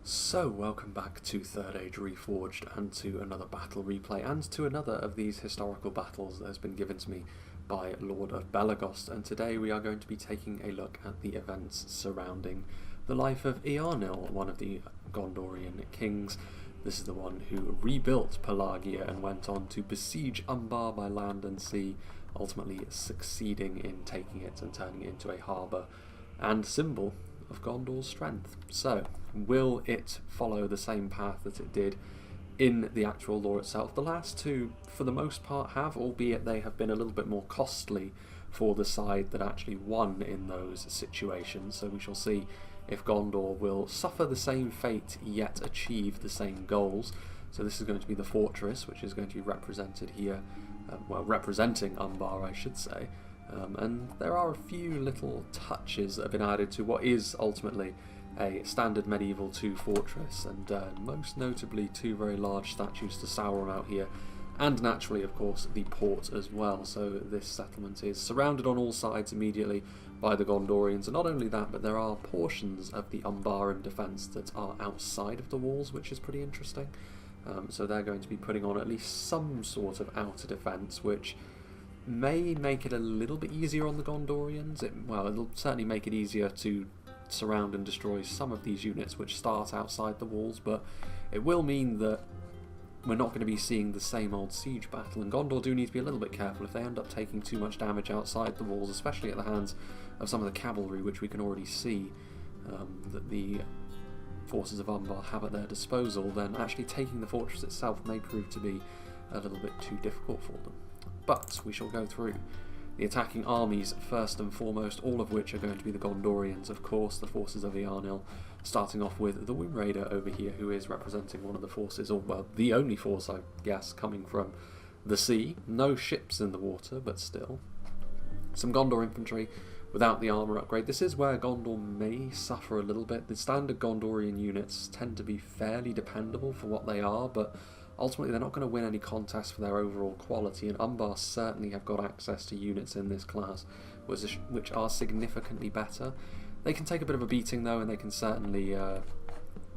So, welcome back to Third Age Reforged and to another battle replay and to another of these historical battles that has been given to me by Lord of Belagost, and today we are going to be taking a look at the events surrounding the life of EARNIL, one of the Gondorian kings. This is the one who rebuilt Pelagia and went on to besiege Umbar by land and sea, ultimately succeeding in taking it and turning it into a harbour and symbol of Gondor's strength. So, will it follow the same path that it did in the actual lore itself? The last two, for the most part, have, albeit they have been a little bit more costly for the side that actually won in those situations. So we shall see if Gondor will suffer the same fate yet achieve the same goals. So this is going to be the fortress, which is going to be represented here, representing Umbar, I should say. And there are a few little touches that have been added to what is ultimately a standard medieval 2 fortress, and most notably 2 very large statues to Sauron out here, and naturally, of course, the port as well. So this settlement is surrounded on all sides immediately by the Gondorians, and not only that, but there are portions of the Umbaran defence that are outside of the walls, which is pretty interesting. So they're going to be putting on at least some sort of outer defence, which may make it a little bit easier on the Gondorians. It'll certainly make it easier to surround and destroy some of these units which start outside the walls, but it will mean that we're not going to be seeing the same old siege battle, and Gondor do need to be a little bit careful if they end up taking too much damage outside the walls, especially at the hands of some of the cavalry, which we can already see that the forces of Umbar have at their disposal. Then actually taking the fortress itself may prove to be a little bit too difficult for them. But we shall go through the attacking armies first and foremost, all of which are going to be the Gondorians, of course, the forces of EARNIL, starting off with the Wind Raider over here, who is representing one of the forces, or well, the only force, I guess, coming from the sea. No ships in the water, but still. Some Gondor infantry without the armour upgrade. This is where Gondor may suffer a little bit. The standard Gondorian units tend to be fairly dependable for what they are, but ultimately they're not going to win any contests for their overall quality, and Umbar certainly have got access to units in this class which are significantly better. They can take a bit of a beating though, and they can certainly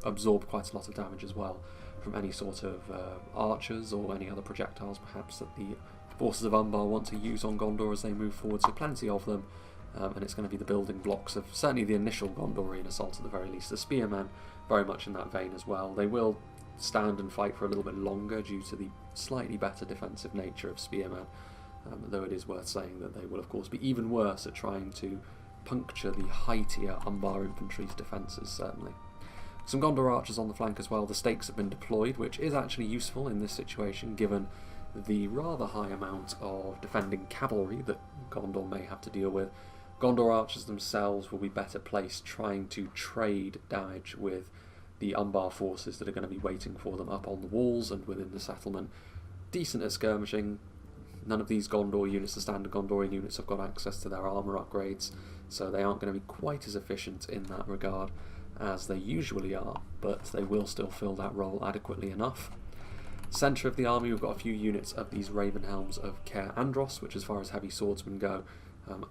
absorb quite a lot of damage as well from any sort of archers or any other projectiles perhaps that the forces of Umbar want to use on Gondor as they move forward, so plenty of them. And it's going to be the building blocks of certainly the initial Gondorian assault at the very least. The spearmen very much in that vein as well. They will stand and fight for a little bit longer due to the slightly better defensive nature of spearmen, though it is worth saying that they will of course be even worse at trying to puncture the high-tier Umbar infantry's defences, certainly. Some Gondor archers on the flank as well. The stakes have been deployed, which is actually useful in this situation given the rather high amount of defending cavalry that Gondor may have to deal with. Gondor archers themselves will be better placed trying to trade damage with the Umbar forces that are going to be waiting for them up on the walls and within the settlement. Decent at skirmishing. None of these Gondor units, the standard Gondorian units, have got access to their armour upgrades, so they aren't going to be quite as efficient in that regard as they usually are, but they will still fill that role adequately enough. Centre of the army, we've got a few units of these Raven Helms of Caer Andros, which as far as heavy swordsmen go,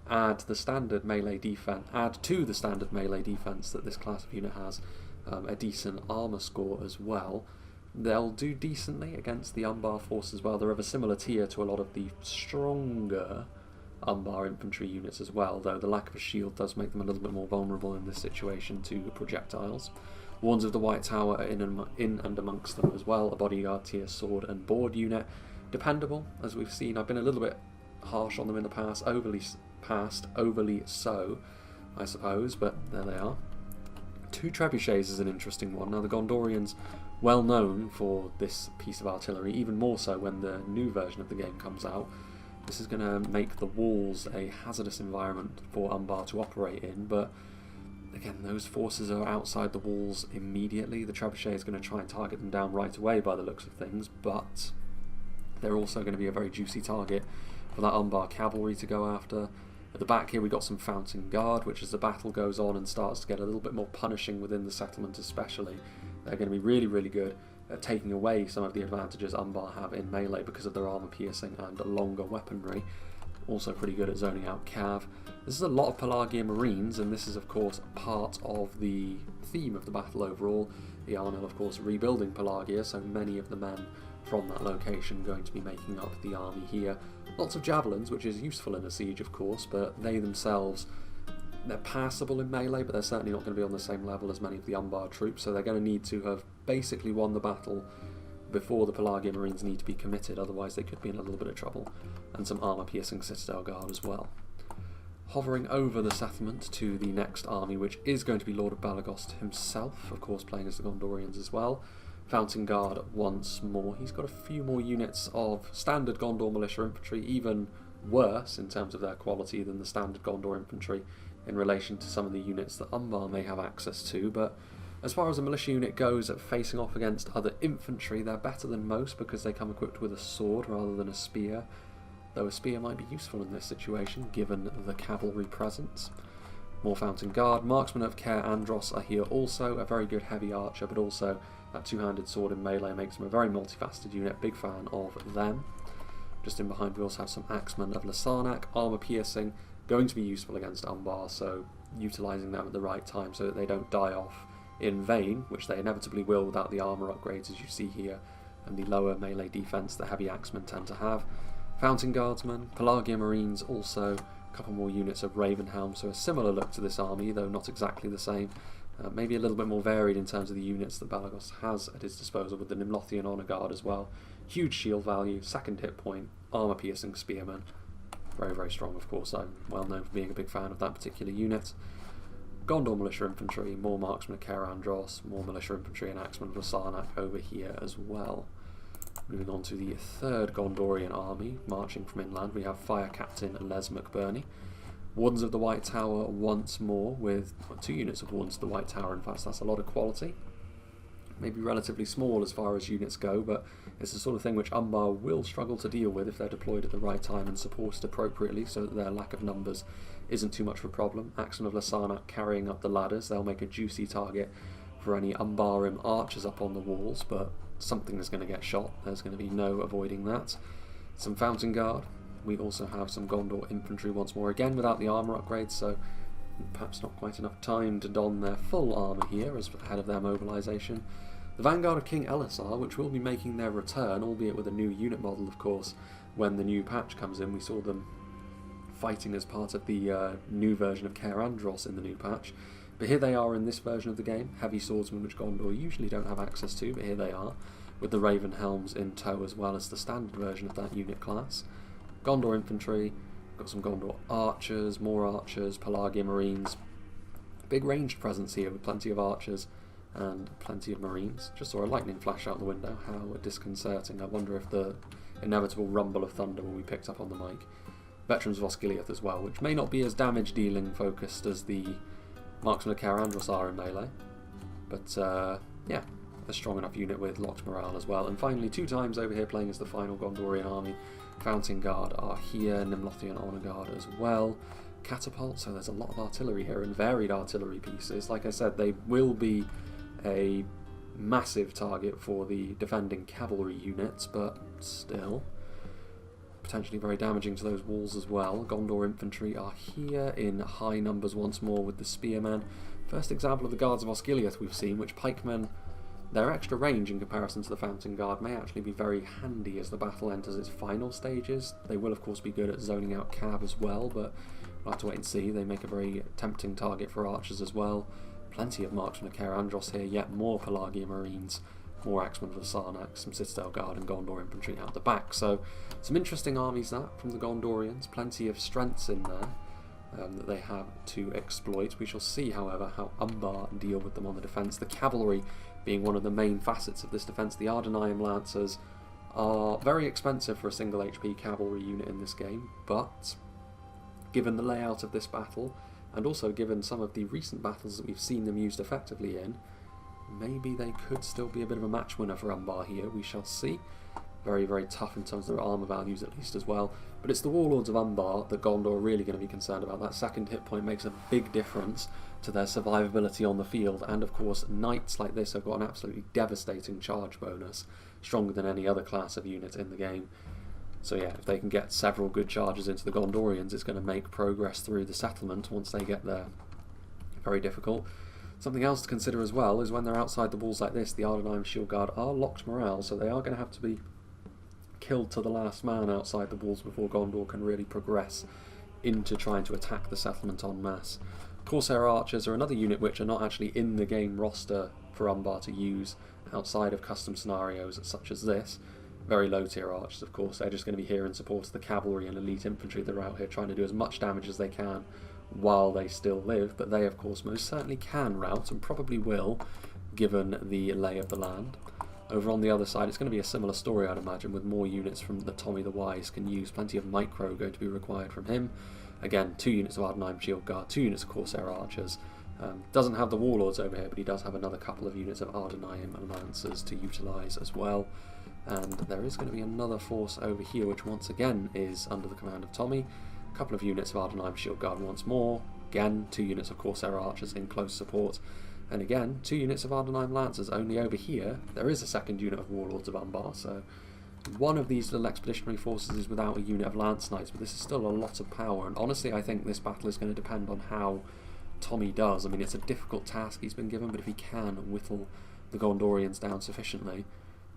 add to the standard melee defence that this class of unit has. A decent armour score as well. They'll do decently against the Umbar force as well. They're of a similar tier to a lot of the stronger Umbar infantry units as well, though the lack of a shield does make them a little bit more vulnerable in this situation to projectiles. Warns of the White Tower are in and amongst them as well, a bodyguard tier sword and board unit. Dependable, as we've seen. I've been a little bit harsh on them in the past, overly so, I suppose, but there they are. 2 trebuchets is an interesting one. Now the Gondorians, well known for this piece of artillery, even more so when the new version of the game comes out. This is going to make the walls a hazardous environment for Umbar to operate in, but again, those forces are outside the walls immediately. The trebuchet is going to try and target them down right away by the looks of things, but they're also going to be a very juicy target for that Umbar cavalry to go after. At the back here we've got some Fountain Guard, which as the battle goes on and starts to get a little bit more punishing within the settlement especially, they're going to be really, really good at taking away some of the advantages Umbar have in melee because of their armour piercing and longer weaponry. also pretty good at zoning out cav. This is a lot of Pelagian Marines, and this is of course part of the theme of the battle overall. The EARNIL of course rebuilding Pelagia, so many of the men from that location going to be making up the army here. Lots of javelins, which is useful in a siege of course, but they themselves, they're passable in melee, but they're certainly not going to be on the same level as many of the Umbar troops, so they're going to need to have basically won the battle before the Pelagian Marines need to be committed, otherwise they could be in a little bit of trouble. And some armour-piercing Citadel Guard as well. Hovering over the settlement to the next army, which is going to be Lord of Balagost himself, of course playing as the Gondorians as well. Fountain Guard once more. He's got a few more units of standard Gondor militia infantry, even worse in terms of their quality than the standard Gondor infantry in relation to some of the units that Umbar may have access to, but as far as a militia unit goes at facing off against other infantry, they're better than most because they come equipped with a sword rather than a spear, though a spear might be useful in this situation given the cavalry presence. More Fountain Guard. Marksmen of Caer Andros are here also, a very good heavy archer, but also that two-handed sword in melee makes them a very multifaceted unit, big fan of them. Just in behind we also have some Axemen of Lasarnak, armour piercing, going to be useful against Umbar, so utilising them at the right time so that they don't die off in vain, which they inevitably will without the armour upgrades as you see here, and the lower melee defence the heavy Axemen tend to have. Fountain Guardsmen, Pelagia Marines also, a couple more units of Ravenhelm, so a similar look to this army, though not exactly the same. Maybe a little bit more varied in terms of the units that Balagost has at his disposal, with the Nimlothian Honour Guard as well. Huge shield value, second hit point, armour-piercing spearmen. Very, very strong, of course. I'm well known for being a big fan of that particular unit. Gondor Militia Infantry, more Marksmen of Caer Andros, more Militia Infantry and Axemen of Lasarnak over here as well. Moving on to the third Gondorian army, marching from inland, we have Fire Captain Les McBurney. Wardens of the White Tower once more, with 2 units of Wardens of the White Tower, in fact that's a lot of quality. Maybe relatively small as far as units go, but it's the sort of thing which Umbar will struggle to deal with if they're deployed at the right time and supported appropriately, so that their lack of numbers isn't too much of a problem. Axemen of Lasarnak carrying up the ladders, they'll make a juicy target for any Umbarim archers up on the walls, but something is going to get shot, there's going to be no avoiding that. Some Fountain Guard. We also have some Gondor infantry once more, again without the armour upgrades, so perhaps not quite enough time to don their full armour here as ahead of their mobilisation. The Vanguard of King Elisar, which will be making their return, albeit with a new unit model of course, when the new patch comes in. We saw them fighting as part of the new version of Caer Andros in the new patch. But here they are in this version of the game, heavy swordsmen which Gondor usually don't have access to, but here they are, with the Raven Helms in tow as well as the standard version of that unit class. Gondor infantry, got some Gondor archers, more archers, Pelagia Marines. Big ranged presence here with plenty of archers and plenty of Marines. Just saw a lightning flash out the window, how disconcerting. I wonder if the inevitable rumble of thunder will be picked up on the mic. Veterans of Osgiliath as well, which may not be as damage dealing focused as the Marksmen of Caer Andros are in melee, but yeah, a strong enough unit with locked morale as well. And finally, 2 times over here playing as the final Gondorian army, Fountain Guard are here, Nimlothian Honour Guard as well, Catapult, so there's a lot of artillery here and varied artillery pieces. Like I said, they will be a massive target for the defending cavalry units, but still potentially very damaging to those walls as well. Gondor infantry are here in high numbers once more with the spearmen. First example of the Guards of Osgiliath we've seen, which pikemen, their extra range in comparison to the Fountain Guard may actually be very handy as the battle enters its final stages. They will of course be good at zoning out cav as well, but we'll have to wait and see. They make a very tempting target for archers as well. Plenty of Marksmen of Caer Andros here, yet more Pelagia Marines, more Axemen of Lasarnak, some Citadel Guard and Gondor infantry out the back. So some interesting armies that from the Gondorians, plenty of strengths in there that they have to exploit. We shall see however how Umbar deal with them on the defence. The cavalry being one of the main facets of this defence. The Ardenium Lancers are very expensive for a single HP cavalry unit in this game, but given the layout of this battle and also given some of the recent battles that we've seen them used effectively in, maybe they could still be a bit of a match winner for Umbar here. We shall see. Very, very tough in terms of their armour values at least as well. But it's the Warlords of Umbar that Gondor are really going to be concerned about. That second hit point makes a big difference to their survivability on the field. And of course, knights like this have got an absolutely devastating charge bonus, stronger than any other class of unit in the game. So yeah, if they can get several good charges into the Gondorians, it's going to make progress through the settlement once they get there very difficult. Something else to consider as well is when they're outside the walls like this, the Ardenheim Shield Guard are locked morale, so they are going to have to be killed to the last man outside the walls before Gondor can really progress into trying to attack the settlement en masse. Corsair Archers are another unit which are not actually in the game roster for Umbar to use outside of custom scenarios such as this. Very low tier archers, of course. They're just going to be here in support of the cavalry and elite infantry that are out here trying to do as much damage as they can while they still live, but they of course most certainly can rout and probably will, given the lay of the land. Over on the other side, it's going to be a similar story, I'd imagine, with more units from the Tommy the Wise can use. Plenty of micro going to be required from him. Again, 2 units of Ardenheim Shield Guard, 2 units of Corsair Archers. Doesn't have the Warlords over here, but he does have another couple of units of Ardenheim Lancers to utilise as well. And there is going to be another force over here, which once again is under the command of Tommy. A couple of units of Ardenheim Shield Guard once more. Again, 2 units of Corsair Archers in close support. And again, 2 units of Ardenheim Lancers. Only over here, there is a second unit of Warlords of Umbar, so one of these little expeditionary forces is without a unit of Lance Knights, but this is still a lot of power. And honestly, I think this battle is going to depend on how Tommy does. I mean, it's a difficult task he's been given, but if he can whittle the Gondorians down sufficiently,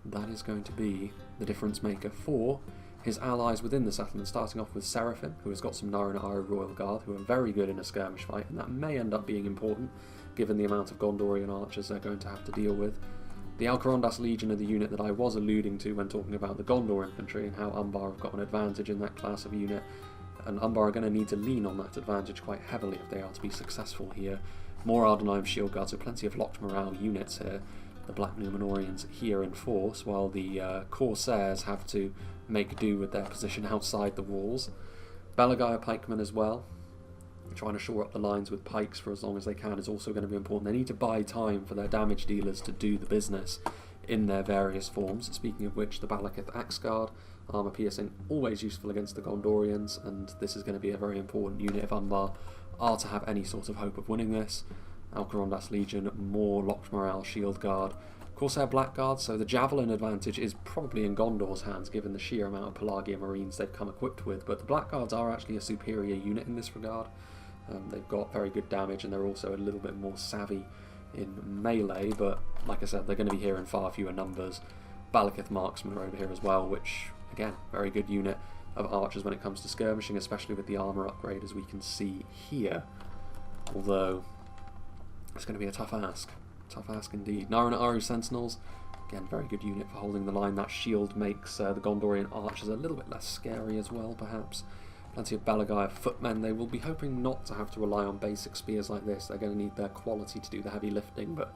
that is going to be the difference maker for his allies within the settlement, starting off with Seraphim, who has got some Naru Royal Guard, who are very good in a skirmish fight, and that may end up being important, given the amount of Gondorian archers they're going to have to deal with. The Alcarondas Legion are the unit that I was alluding to when talking about the Gondor infantry and how Umbar have got an advantage in that class of unit, and Umbar are going to need to lean on that advantage quite heavily if they are to be successful here. More Ardenheim Shield Guards, so plenty of locked morale units here. The Black Numenorians here in force, while the Corsairs have to make do with their position outside the walls. Belagaya pikemen as well, trying to shore up the lines with pikes for as long as they can is also going to be important. They need to buy time for their damage dealers to do the business in their various forms. Speaking of which, the Balakith Axe Guard, armour piercing, always useful against the Gondorians, and this is going to be a very important unit if Umbar are to have any sort of hope of winning this. Alcarondas Legion, more locked morale shield guard. Corsair Blackguard, so the Javelin advantage is probably in Gondor's hands given the sheer amount of Pelagia Marines they've come equipped with, but the Blackguards are actually a superior unit in this regard. They've got very good damage and they're also a little bit more savvy in melee, but like I said, they're going to be here in far fewer numbers. Balakith Marksmen are over here as well, which, again, very good unit of archers when it comes to skirmishing, especially with the armour upgrade as we can see here. Although it's going to be a tough ask. Tough ask indeed. Naru Sentinels, again, very good unit for holding the line. That shield makes the Gondorian archers a little bit less scary as well, perhaps. Plenty of Belagaya footmen. They will be hoping not to have to rely on basic spears like this. They're going to need their quality to do the heavy lifting, but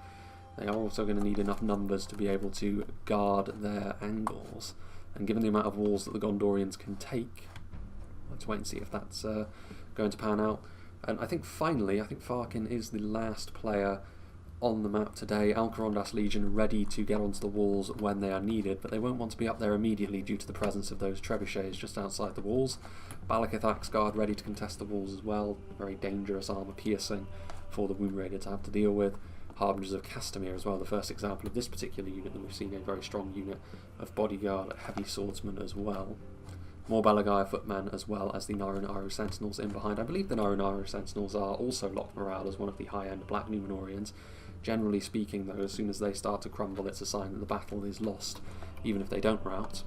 they are also going to need enough numbers to be able to guard their angles. And given the amount of walls that the Gondorians can take, let's wait and see if that's going to pan out. And I think finally, Farkin is the last player on the map today. Alcarondas Legion ready to get onto the walls when they are needed, but they won't want to be up there immediately due to the presence of those trebuchets just outside the walls. Balakith Axe Guard ready to contest the walls as well. Very dangerous armour piercing for the Wound Raider to have to deal with. Harbingers of Castamere as well, the first example of this particular unit that we've seen, a very strong unit of bodyguard, heavy swordsmen as well. More Belagaya footmen as well as the Naru Sentinels in behind. I believe the Naru Sentinels are also locked morale as one of the high-end Black Numenorians. Generally speaking though, as soon as they start to crumble, it's a sign that the battle is lost, even if they don't rout.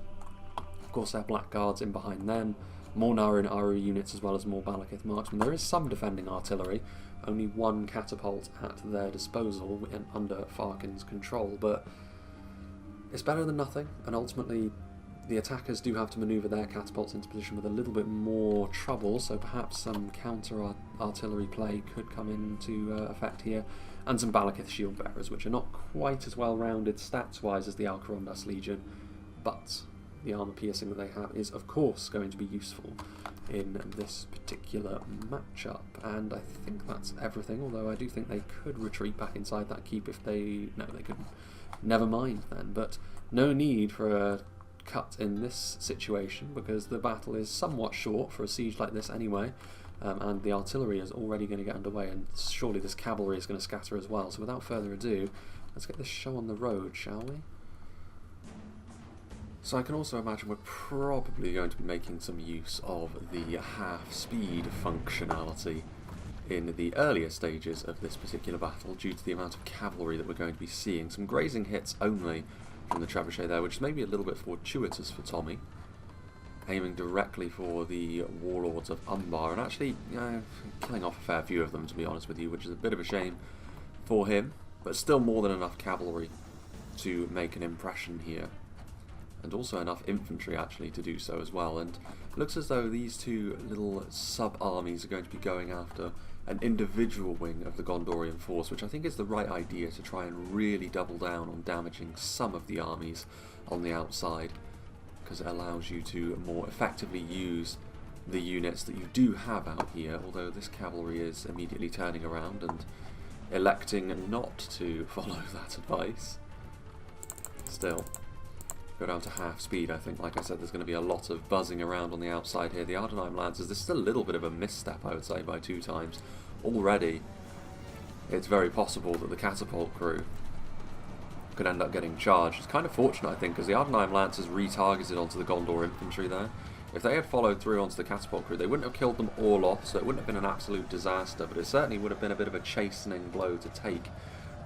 Of course, their Blackguards in behind them. More Naru units as well as more Balakith Marksmen. There is some defending artillery, only one catapult at their disposal and under Farkin's control, but it's better than nothing, and ultimately the attackers do have to manoeuvre their catapults into position with a little bit more trouble, so perhaps some counter-artillery play could come into effect here, and some Balakith shield bearers, which are not quite as well-rounded stats-wise as the Alcarondas Legion, but the armour piercing that they have is of course going to be useful in this particular matchup. And I think that's everything, although I do think they could retreat back inside that keep if they... no, they couldn't. Never mind then, but no need for a cut in this situation because the battle is somewhat short for a siege like this anyway, and the artillery is already going to get underway, and surely this cavalry is going to scatter as well. So without further ado, let's get this show on the road, shall we? So I can also imagine we're probably going to be making some use of the half-speed functionality in the earlier stages of this particular battle due to the amount of cavalry that we're going to be seeing. Some grazing hits only from the trebuchet there, which is maybe a little bit fortuitous for Tommy, aiming directly for the warlords of Umbar, and actually killing off a fair few of them, to be honest with you, which is a bit of a shame for him, but still more than enough cavalry to make an impression here. And also enough infantry actually to do so as well, and it looks as though these two little sub-armies are going to be going after an individual wing of the Gondorian force, which I think is the right idea to try and really double down on damaging some of the armies on the outside, because it allows you to more effectively use the units that you do have out here, although this cavalry is immediately turning around and electing not to follow that advice. Still, go down to half speed. I think, like I said, there's going to be a lot of buzzing around on the outside here. The Ardenheim Lancers, this is a little bit of a misstep, I would say, by 2 times. Already, it's very possible that the catapult crew could end up getting charged. It's kind of fortunate, I think, because the Ardenheim Lancers retargeted onto the Gondor infantry there. If they had followed through onto the catapult crew, they wouldn't have killed them all off, so it wouldn't have been an absolute disaster, but it certainly would have been a bit of a chastening blow to take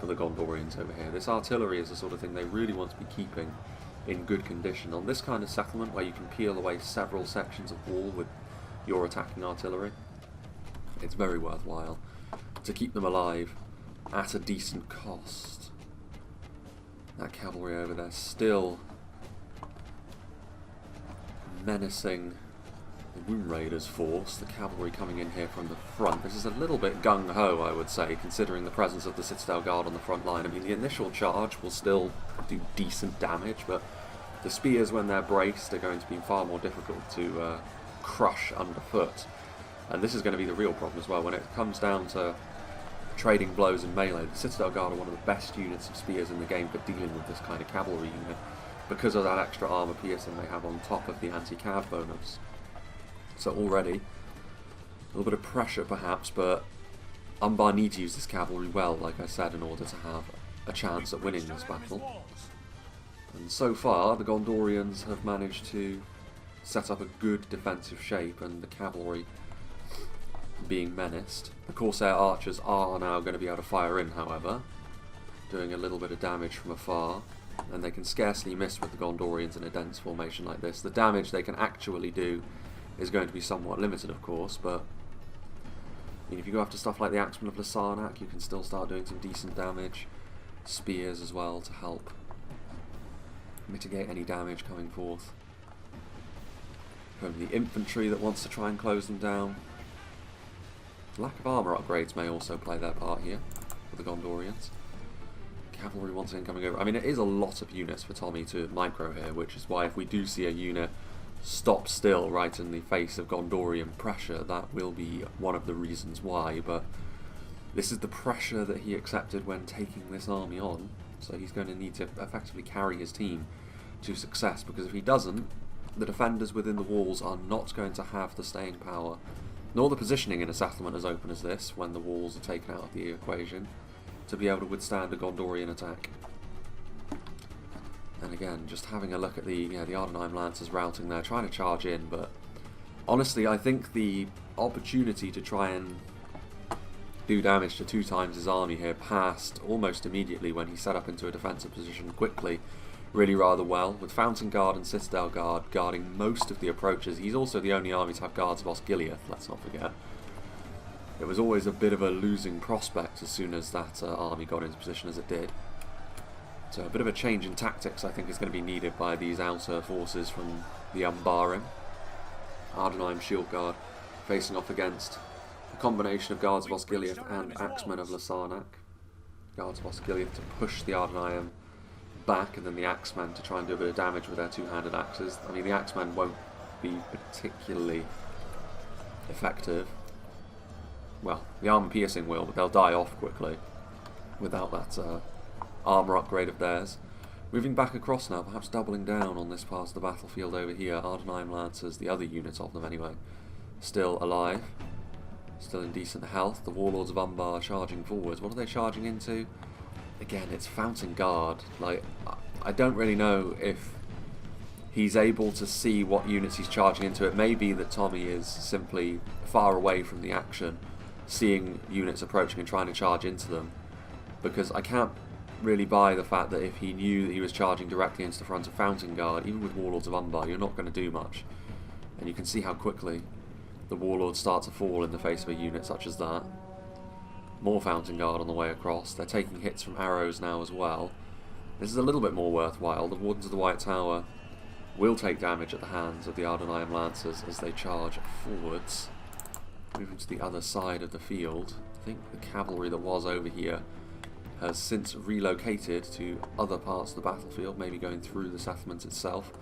for the Gondorians over here. This artillery is the sort of thing they really want to be keeping in good condition. On this kind of settlement where you can peel away several sections of wall with your attacking artillery, it's very worthwhile to keep them alive at a decent cost. That cavalry over there still menacing the Wound Raiders force, the cavalry coming in here from the front. This is a little bit gung-ho, I would say, considering the presence of the Citadel Guard on the front line. I mean, the initial charge will still do decent damage, but the spears, when they're braced, are going to be far more difficult to crush underfoot. And this is going to be the real problem as well. When it comes down to trading blows in melee, the Citadel Guard are one of the best units of spears in the game for dealing with this kind of cavalry unit, because of that extra armor piercing they have on top of the anti-cav bonus. So already, a little bit of pressure perhaps, but Umbar need to use this cavalry well, like I said, in order to have a chance at winning this battle. And so far, the Gondorians have managed to set up a good defensive shape, and the cavalry being menaced. The Corsair archers are now going to be able to fire in, however, doing a little bit of damage from afar, and they can scarcely miss with the Gondorians in a dense formation like this. The damage they can actually do is going to be somewhat limited, of course, but I mean, if you go after stuff like the Axemen of Lasarnak, you can still start doing some decent damage. Spears as well to help mitigate any damage coming forth from the infantry that wants to try and close them down. Lack of armour upgrades may also play their part here for the Gondorians. Cavalry once again coming over. I mean, it is a lot of units for Tommy to micro here, which is why if we do see a unit stop still right in the face of Gondorian pressure, that will be one of the reasons why, but this is the pressure that he accepted when taking this army on, so he's going to need to effectively carry his team to success, because if he doesn't, the defenders within the walls are not going to have the staying power, nor the positioning in a settlement as open as this, when the walls are taken out of the equation, to be able to withstand a Gondorian attack. And again, just having a look at the Ardenheim Lancers routing there, trying to charge in, but honestly I think the opportunity to try and do damage to 2 times his army here passed almost immediately when he set up into a defensive position quickly, really rather well, with Fountain Guard and Citadel Guard guarding most of the approaches. He's also the only army to have guards of Osgiliath, let's not forget. It was always a bit of a losing prospect as soon as that army got into position as it did. So a bit of a change in tactics I think is going to be needed by these outer forces from the Umbarim. Ardenheim Shield Guard facing off against a combination of Guards of Osgiliath and Axemen of Lasarnak. Guards of Osgiliath to push the Ardenheim back, and then the Axemen to try and do a bit of damage with their 2-handed axes. I mean, the Axemen won't be particularly effective. Well, the armor piercing will, but they'll die off quickly without that armour upgrade of theirs. Moving back across now, perhaps doubling down on this part of the battlefield over here. Ardenheim Lancers, the other units of them anyway, still alive, still in decent health. The Warlords of Umbar charging forwards. What are they charging into? Again, it's Fountain Guard. Like, I don't really know if he's able to see what units he's charging into. It may be that Tommy is simply far away from the action, seeing units approaching and trying to charge into them, because I can't really buy the fact that if he knew that he was charging directly into the front of Fountain Guard, even with Warlords of Umbar, you're not going to do much. And you can see how quickly the Warlords start to fall in the face of a unit such as that. More Fountain Guard on the way across. They're taking hits from arrows now as well. This is a little bit more worthwhile. The Wardens of the White Tower will take damage at the hands of the Ardenheim Lancers as they charge forwards. Moving to the other side of the field. I think the cavalry that was over here has since relocated to other parts of the battlefield, maybe going through the settlement itself.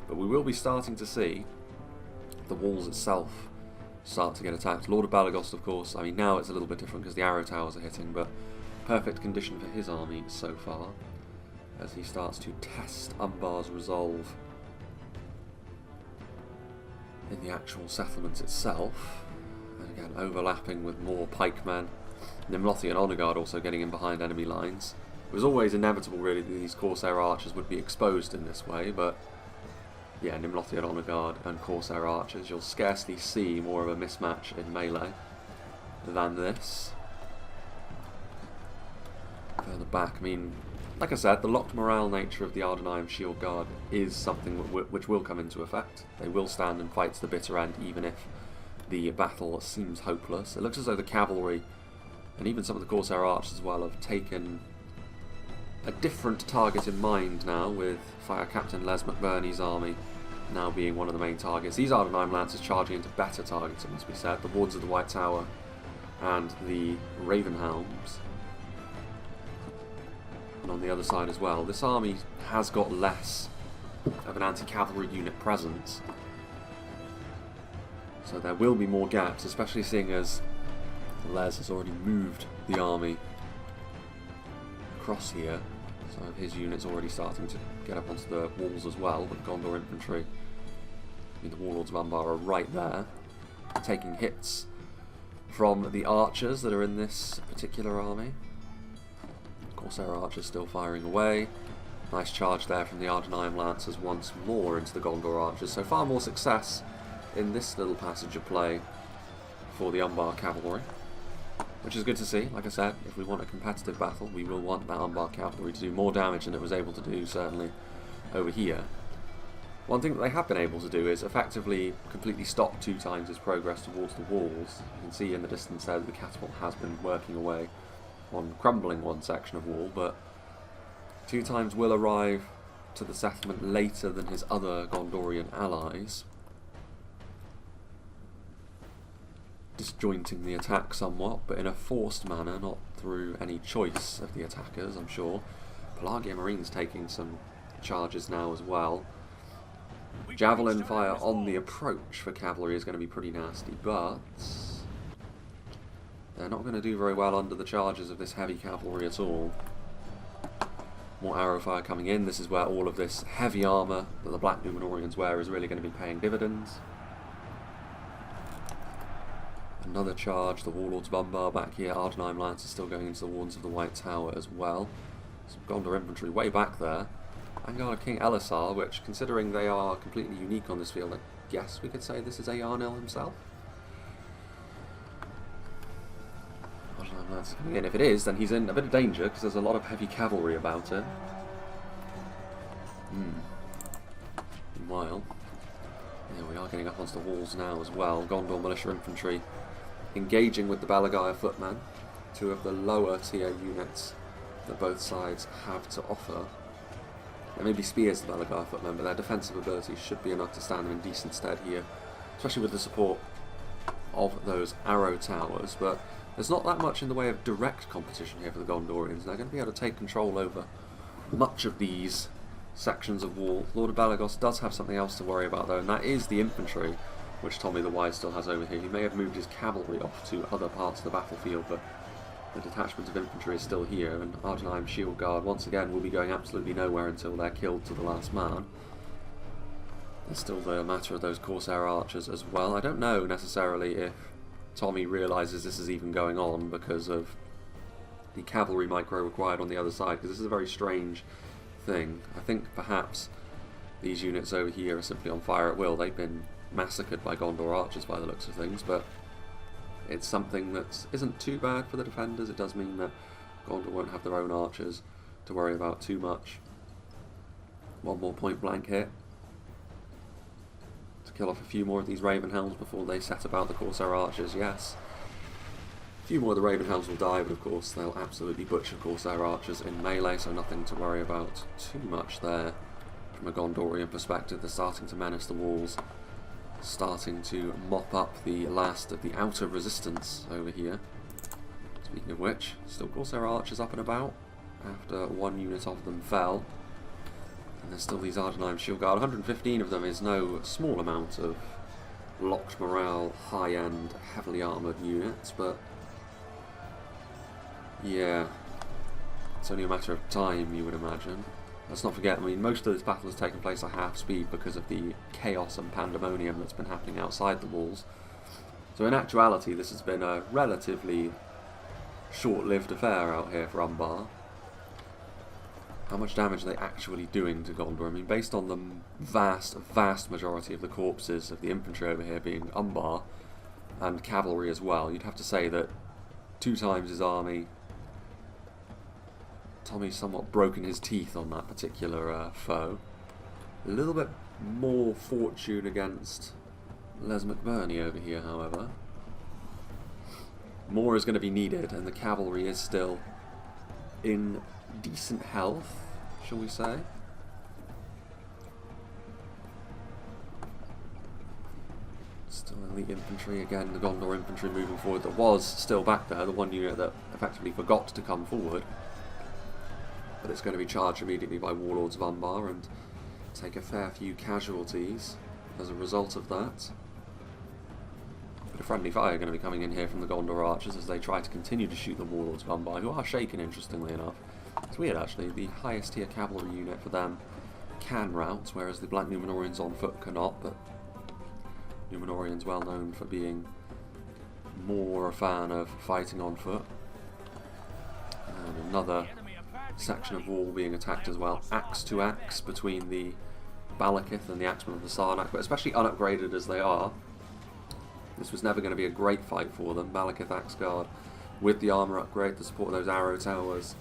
But we will be starting to see the walls itself start to get attacked. Lord of Balagost, of course, I mean, now it's a little bit different because the arrow towers are hitting, but perfect condition for his army so far as he starts to test Umbar's resolve in the actual settlement itself. And again, overlapping with more pikemen. Nimlothian Honor Guard also getting in behind enemy lines. It was always inevitable, really, that these Corsair archers would be exposed in this way, but yeah, Nimlothian Honor Guard and Corsair archers, you'll scarcely see more of a mismatch in melee than this. Further back, I mean, like I said, the locked morale nature of the Ardenheim Shield Guard is something which will come into effect. They will stand and fight to the bitter end, even if the battle seems hopeless. It looks as though the cavalry, and even some of the Corsair archers as well, have taken a different target in mind now, with Fire Captain Les McBurney's army now being one of the main targets. These Ardenheim Lancers charging into better targets, it must be said. The Wardens of the White Tower and the Ravenhelms. And on the other side as well, this army has got less of an anti-cavalry unit presence, so there will be more gaps, especially seeing as Les has already moved the army across here. So his unit's already starting to get up onto the walls as well, with Gondor infantry. I mean, the Warlords of Umbar are right there, taking hits from the archers that are in this particular army. Corsair archers still firing away. Nice charge there from the Ardenheim Lancers once more into the Gondor archers. So far more success in this little passage of play for the Umbar cavalry, which is good to see. Like I said, if we want a competitive battle, we will want that Umbar cavalry to do more damage than it was able to do, certainly, over here. One thing that they have been able to do is effectively completely stop 2 times its progress towards the walls. You can see in the distance there that the catapult has been working away on crumbling one section of wall, but 2 times will arrive to the settlement later than his other Gondorian allies, disjointing the attack somewhat, but in a forced manner, not through any choice of the attackers, I'm sure. Pelagia Marines taking some charges now as well. Javelin fire on the approach for cavalry is going to be pretty nasty, but they're not going to do very well under the charges of this heavy cavalry at all. More arrow fire coming in. This is where all of this heavy armour that the Black Numenorians wear is really going to be paying dividends. Another charge, the Warlords of Umbar back here. Ardenheim Lancers still going into the Wardens of the White Tower as well. Some Gondor infantry way back there. Vanguard of King Elisar, which, considering they are completely unique on this field, I guess we could say this is EARNIL himself. Ardenheim Lancers coming in. If it is, then he's in a bit of danger, because there's a lot of heavy cavalry about it. Meanwhile, yeah, we are getting up onto the walls now as well. Gondor Militia Infantry engaging with the Balagaya Footmen, 2 of the lower tier units that both sides have to offer. There may be spears to the Balagaya Footmen, but their defensive abilities should be enough to stand them in decent stead here, especially with the support of those arrow towers. But there's not that much in the way of direct competition here for the Gondorians. They're going to be able to take control over much of these sections of wall. Lord of Balagost does have something else to worry about though, and that is the infantry, which Tommy the Wise still has over here. He may have moved his cavalry off to other parts of the battlefield, but the detachment of infantry is still here, and Ardenheim Shield Guard once again will be going absolutely nowhere until they're killed to the last man. There's still the matter of those Corsair archers as well. I don't know necessarily if Tommy realises this is even going on because of the cavalry micro required on the other side, because this is a very strange thing. I think perhaps these units over here are simply on fire at will. They've been massacred by Gondor archers by the looks of things, but it's something that isn't too bad for the defenders. It does mean that Gondor won't have their own archers to worry about too much. One more point blank hit to kill off a few more of these Ravenhelms before they set about the Corsair archers. Yes, a few more of the Ravenhelms will die, but of course they'll absolutely butcher Corsair archers in melee, so nothing to worry about too much there. From a Gondorian perspective, they're starting to menace the walls, starting to mop up the last of the outer resistance over here. Speaking of which, still Corsair archers up and about after one unit of them fell. And there's still these Ardenheim Shield Guard. 115 of them is no small amount of locked morale, high-end, heavily armoured units, but yeah, it's only a matter of time, you would imagine. Let's not forget, I mean, most of this battle has taken place at half speed because of the chaos and pandemonium that's been happening outside the walls. So in actuality, this has been a relatively short-lived affair out here for Umbar. How much damage are they actually doing to Gondor? I mean, based on the vast majority of the corpses of the infantry over here being Umbar, and cavalry as well, you'd have to say that 2 times his army, Tommy's somewhat broken his teeth on that particular foe. A little bit more fortune against Les McBurney over here, however. More is going to be needed, and the cavalry is still in decent health, shall we say. Still in the infantry, again, the Gondor infantry moving forward that was still back there, the one unit that effectively forgot to come forward. But it's going to be charged immediately by Warlords of Umbar and take a fair few casualties as a result of that. But a friendly fire going to be coming in here from the Gondor archers as they try to continue to shoot the Warlords of Umbar, who are shaken, interestingly enough. It's weird, actually. The highest tier cavalry unit for them can rout, whereas the Black Numenorians on foot cannot, but Numenorians well known for being more a fan of fighting on foot. And another section of wall being attacked as well, axe to axe between the Balakith and the Axemen of the Sarnak, but especially unupgraded as they are, this was never going to be a great fight for them. Balakith Axeguard with the armour upgrade, the support of those arrow towers,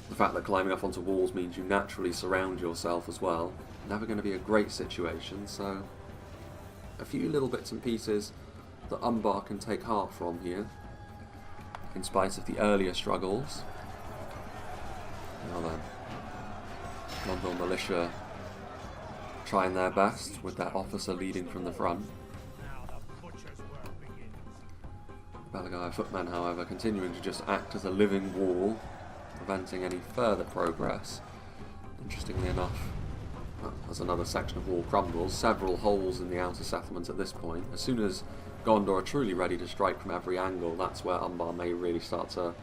the fact that climbing up onto walls means you naturally surround yourself as well, never going to be a great situation, so a few little bits and pieces that Umbar can take heart from here, in spite of the earlier struggles. Now then, Gondor Militia trying their best with that officer leading from the front. Balagai footmen, however, continuing to just act as a living wall, preventing any further progress. Interestingly enough, as another section of wall crumbles, several holes in the outer settlement at this point. As soon as Gondor are truly ready to strike from every angle, that's where Umbar may really start to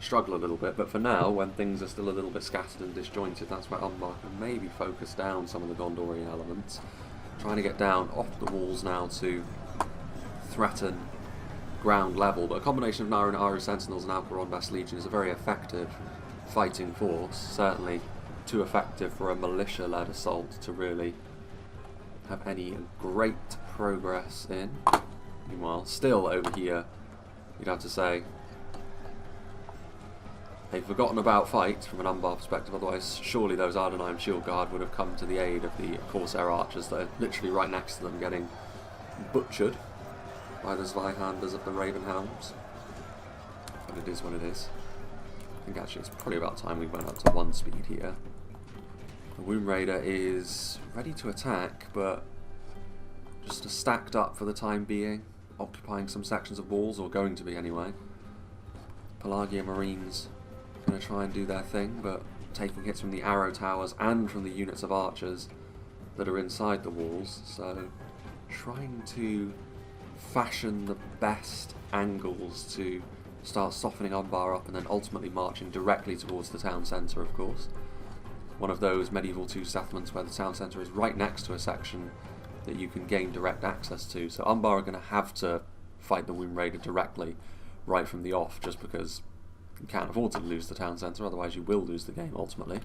struggle a little bit, but for now, when things are still a little bit scattered and disjointed, that's where Umbar can maybe focus down some of the Gondorian elements, trying to get down off the walls now to threaten ground level. But a combination of Nara and Aru Sentinels and Alcaron Best Legion is a very effective fighting force, certainly too effective for a militia-led assault to really have any great progress in. Meanwhile, still over here, you'd have to say they've forgotten about fight from an Umbar perspective, otherwise surely those Ardenheim Shield Guard would have come to the aid of the Corsair archers that are literally right next to them, getting butchered by the Zweihanders of the Ravenhelms. But it is what it is. I think actually it's probably about time we went up to 1 speed here. The Womb Raider is ready to attack, but just stacked up for the time being, occupying some sections of walls, or going to be anyway. Pelagia Marines going to try and do their thing, but taking hits from the arrow towers and from the units of archers that are inside the walls, so trying to fashion the best angles to start softening Umbar up and then ultimately marching directly towards the town centre, of course. One of those medieval 2 settlements where the town centre is right next to a section that you can gain direct access to, so Umbar are going to have to fight the Womb Raider directly right from the off, just because you can't afford to lose the town centre, otherwise you will lose the game ultimately.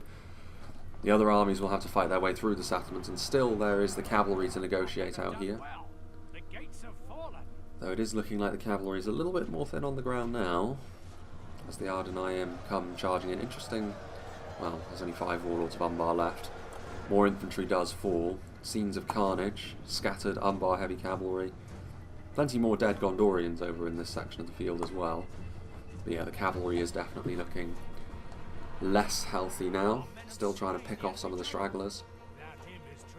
The other armies will have to fight their way through the settlements, and still there is the cavalry to negotiate out here. Though it is looking like the cavalry is a little bit more thin on the ground now, as the Ardeniam come charging in. Interesting, well, there's only 5 warlords of Umbar left. More infantry does fall. Scenes of carnage, scattered Umbar heavy cavalry. Plenty more dead Gondorians over in this section of the field as well. But yeah, the cavalry is definitely looking less healthy now. Still trying to pick off some of the stragglers.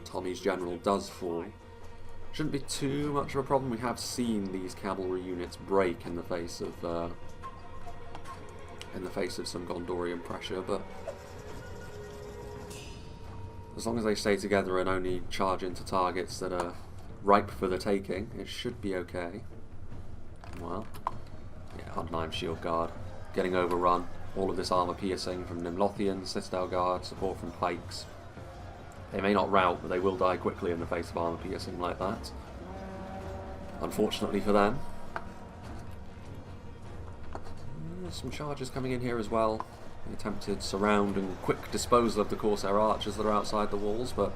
Tommy's general does fall. Shouldn't be too much of a problem. We have seen these cavalry units break in the face of some Gondorian pressure, but as long as they stay together and only charge into targets that are ripe for the taking, it should be okay. Well, yeah, Ardnheim Shield Guard getting overrun. All of this armour piercing from Nimlothians, Citadel Guard, support from pikes. They may not rout, but they will die quickly in the face of armour piercing like that. Unfortunately for them. Some charges coming in here as well. The attempted surround and quick disposal of the Corsair archers that are outside the walls, but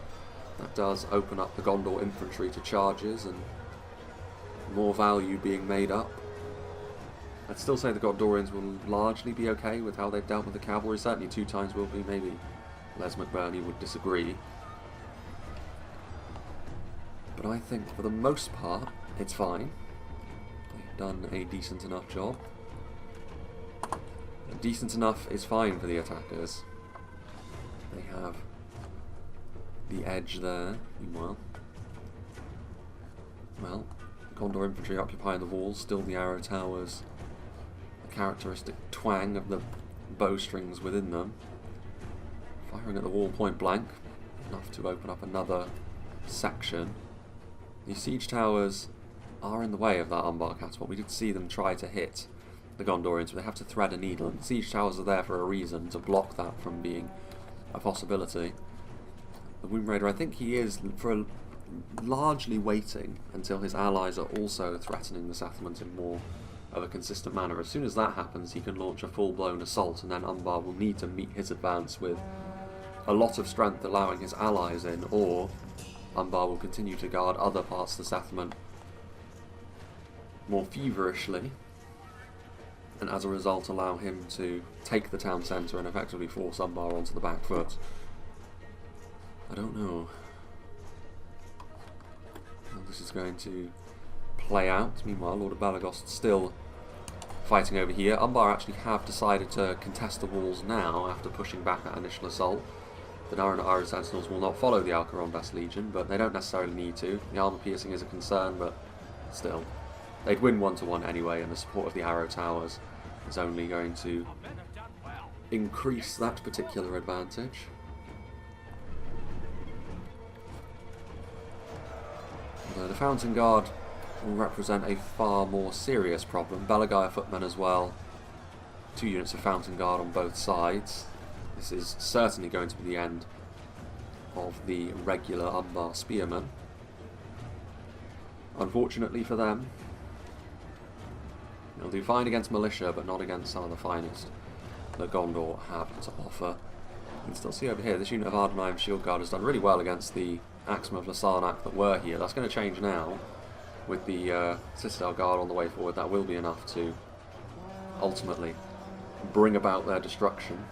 that does open up the Gondor infantry to charges and more value being made up. I'd still say the Gondorians will largely be okay with how they've dealt with the cavalry. Certainly 2 times will be. Maybe Les McBurney would disagree. But I think for the most part, it's fine. They've done a decent enough job. Decent enough is fine for the attackers. They have the edge there, meanwhile. Well, the Gondor infantry occupying the walls, still the arrow towers. The characteristic twang of the bowstrings within them. Firing at the wall point blank, enough to open up another section. The siege towers are in the way of that Umbar catapult. We did see them try to hit the Gondorians, but they have to thread a needle, and the siege towers are there for a reason, to block that from being a possibility. The Womb Raider, I think he is largely waiting until his allies are also threatening the settlement in more of a consistent manner. As soon as that happens, he can launch a full-blown assault, and then Umbar will need to meet his advance with a lot of strength, allowing his allies in, or Umbar will continue to guard other parts of the settlement more feverishly, and as a result allow him to take the town centre and effectively force Umbar onto the back foot. I don't know how this is going to play out. Meanwhile, Lord of Balagost still fighting over here. Umbar actually have decided to contest the walls now after pushing back that initial assault. The Naran Iron Sentinels will not follow the Alcaron Best Legion, but they don't necessarily need to. The armour piercing is a concern, but still. They'd win 1-to-1 anyway, and the support of the arrow towers is only going to increase that particular advantage. Although the Fountain Guard will represent a far more serious problem. Belagaya footmen as well. 2 units of Fountain Guard on both sides. This is certainly going to be the end of the regular Umbar spearmen. Unfortunately for them, they'll do fine against militia, but not against some of the finest that Gondor have to offer. You can still see over here, this unit of Ardnheim Shield Guard has done really well against the Axemen of Lasarnak that were here. That's going to change now with the Citadel Guard on the way forward. That will be enough to ultimately bring about their destruction.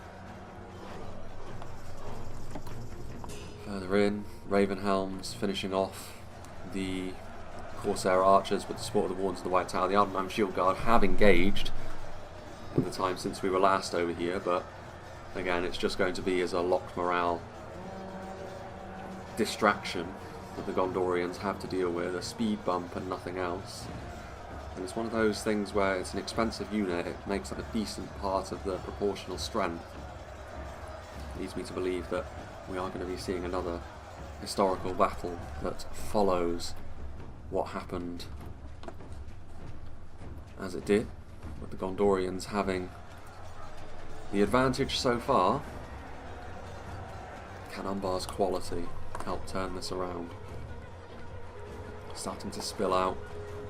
Further in, Ravenhelms finishing off the Corsair archers with the support of the Wardens of the White Tower. The Ardnheim Shield Guard have engaged in the time since we were last over here, but again it's just going to be as a locked morale distraction that the Gondorians have to deal with, a speed bump and nothing else. And it's one of those things where it's an expensive unit, it makes up a decent part of the proportional strength. It leads me to believe that we are going to be seeing another historical battle that follows what happened as it did, with the Gondorians having the advantage so far. Can Umbar's quality help turn this around? Starting to spill out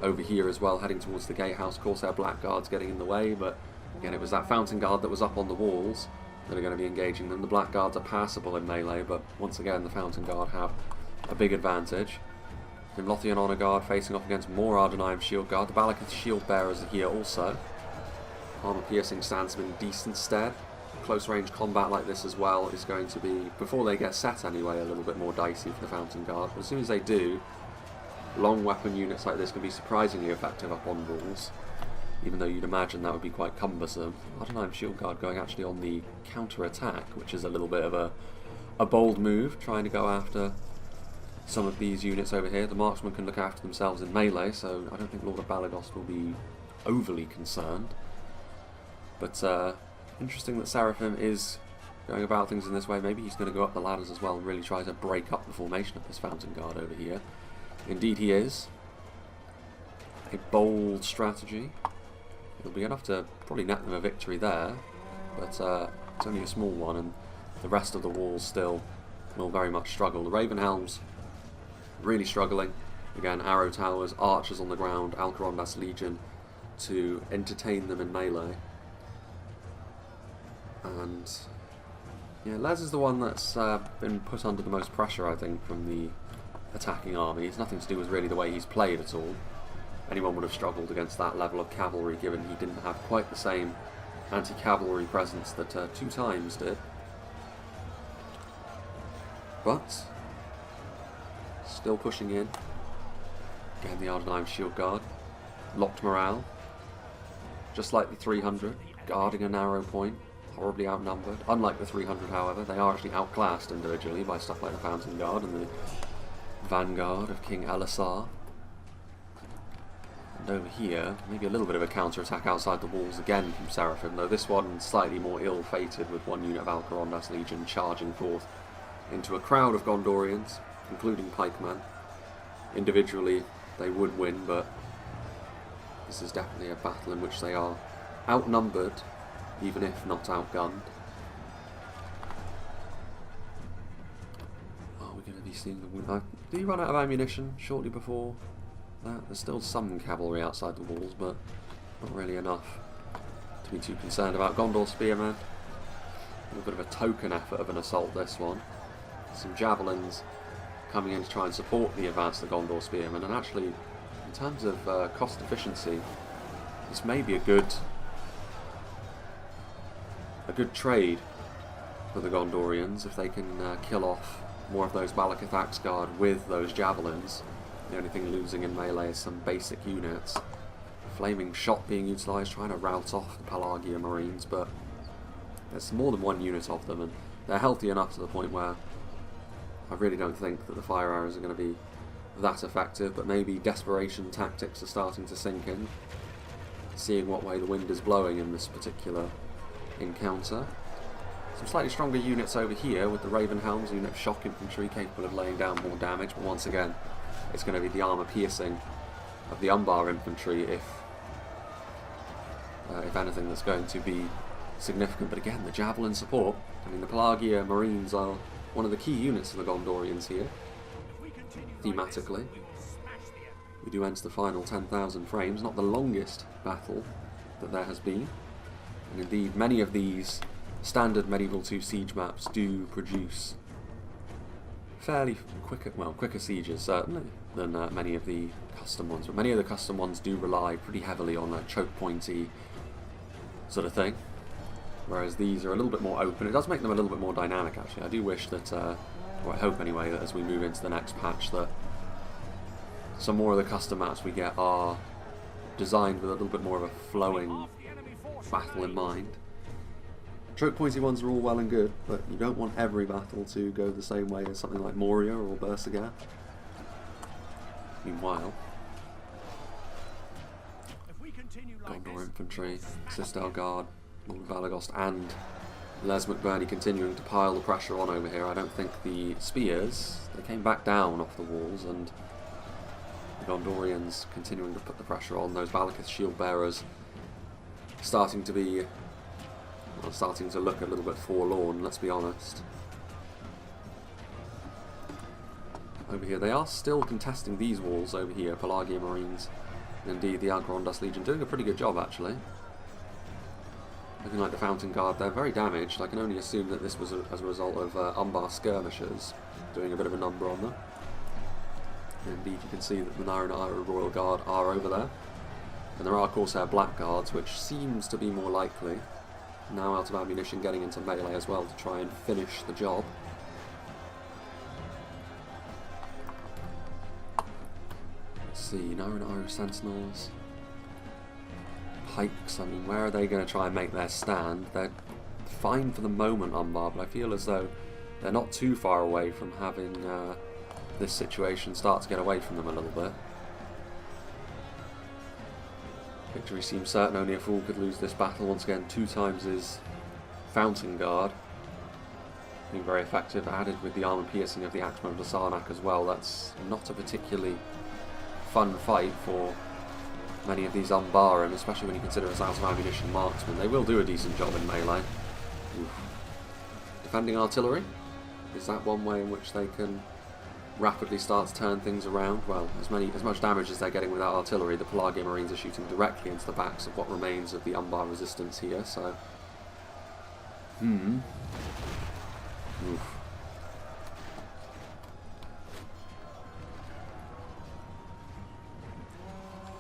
over here as well, heading towards the gatehouse. Corsair Blackguards getting in the way, but again it was that Fountain Guard that was up on the walls that are going to be engaging them. The Black Guards are passable in melee, but once again the Fountain Guard have a big advantage. The Lothian Honor Guard facing off against more Ardenheim Shield Guard. The Balakith Shield Bearers are here also. Armor piercing stands them in decent stead. Close range combat like this as well is going to be, before they get set anyway, a little bit more dicey for the Fountain Guard. But as soon as they do, long weapon units like this can be surprisingly effective up on walls, even though you'd imagine that would be quite cumbersome. Ardenheim Shield Guard going actually on the counter-attack, which is a little bit of a bold move, trying to go after some of these units over here. The marksmen can look after themselves in melee, so I don't think Lord of Balagost will be overly concerned. But interesting that Seraphim is going about things in this way. Maybe he's going to go up the ladders as well and really try to break up the formation of this Fountain Guard over here. Indeed he is. A bold strategy. It'll be enough to probably net them a victory there, but it's only a small one, and the rest of the walls still will very much struggle. The Ravenhelms really struggling. Again, arrow towers, archers on the ground, Alcarondas Legion to entertain them in melee. And yeah, Les is the one that's been put under the most pressure, I think, from the attacking army. It's nothing to do with really the way he's played at all. Anyone would have struggled against that level of cavalry, given he didn't have quite the same anti-cavalry presence that 2 times did. But still pushing in. Again, the Ardenheim Shield Guard. Locked morale. Just like the 300, guarding a narrow point. Horribly outnumbered. Unlike the 300, however, they are actually outclassed individually by stuff like the Fountain Guard and the Vanguard of King Elisar. And over here, maybe a little bit of a counter-attack outside the walls again from Seraphim, though this one slightly more ill-fated, with one unit of Alcarondas Legion charging forth into a crowd of Gondorians, including pikemen. Individually, they would win, but this is definitely a battle in which they are outnumbered, even if not outgunned. Are we going to be seeing the... Did he run out of ammunition shortly before that? There's still some cavalry outside the walls, but not really enough to be too concerned about. Gondor Spearmen. A little bit of a token effort of an assault, this one. Some javelins coming in to try and support the advance of the Gondor Spearmen, and actually, in terms of cost efficiency, this may be a good trade for the Gondorians if they can kill off more of those Balakith Axe Guard with those javelins. The only thing losing in melee is some basic units. Flaming Shot being utilised, trying to rout off the Pelagia Marines, but there's more than one unit of them, and they're healthy enough to the point where I really don't think that the fire arrows are going to be that effective, but maybe desperation tactics are starting to sink in, seeing what way the wind is blowing in this particular encounter. Some slightly stronger units over here with the Ravenhelms, unit of shock infantry capable of laying down more damage, but once again it's going to be the armour piercing of the Umbar infantry if anything that's going to be significant. But again, the javelin support, I mean the Pelagia Marines are one of the key units of the Gondorians here, thematically. We do enter the final 10,000 frames, not the longest battle that there has been. And indeed, many of these standard Medieval 2 siege maps do produce fairly quicker sieges, certainly, than many of the custom ones. But many of the custom ones do rely pretty heavily on a choke pointy sort of thing, whereas these are a little bit more open. It does make them a little bit more dynamic, actually. I do wish that, or I hope anyway, that as we move into the next patch, that some more of the custom maps we get are designed with a little bit more of a flowing battle in mind. Choke pointy ones are all well and good, but you don't want every battle to go the same way as something like Moria or Berserker. Meanwhile, Gondor Infantry, Sistel Guard, Lord of Balagost and Les McBurney continuing to pile the pressure on over here. I don't think the spears, they came back down off the walls, and the Gondorians continuing to put the pressure on. Those Balakith shield bearers starting to be, well, starting to look a little bit forlorn, let's be honest. Over here, they are still contesting these walls over here, Pelagia Marines, and indeed the Alcarondas Legion doing a pretty good job, actually. Looking like the Fountain Guard, they're very damaged. I can only assume that this was as a result of Umbar skirmishers doing a bit of a number on them. Indeed, you can see that the Naran Royal Guard are over there. And there are Corsair Blackguards, which seems to be more likely. Now out of ammunition, getting into melee as well to try and finish the job. Let's see, Naran Sentinels. Pikes, I mean, where are they going to try and make their stand? They're fine for the moment, Umbar, but I feel as though they're not too far away from having this situation start to get away from them a little bit. Victory seems certain, only a fool could lose this battle. Once again, 2 times his Fountain Guard. Being very effective, added with the armor piercing of the Axeman of the Sarnak as well. That's not a particularly fun fight for many of these Umbaran, especially when you consider us out of ammunition marksmen. They will do a decent job in melee. Oof. Defending artillery? Is that one way in which they can rapidly start to turn things around? Well, as much damage as they're getting without artillery, the Pelagia Marines are shooting directly into the backs of what remains of the Umbar resistance here, so... Oof.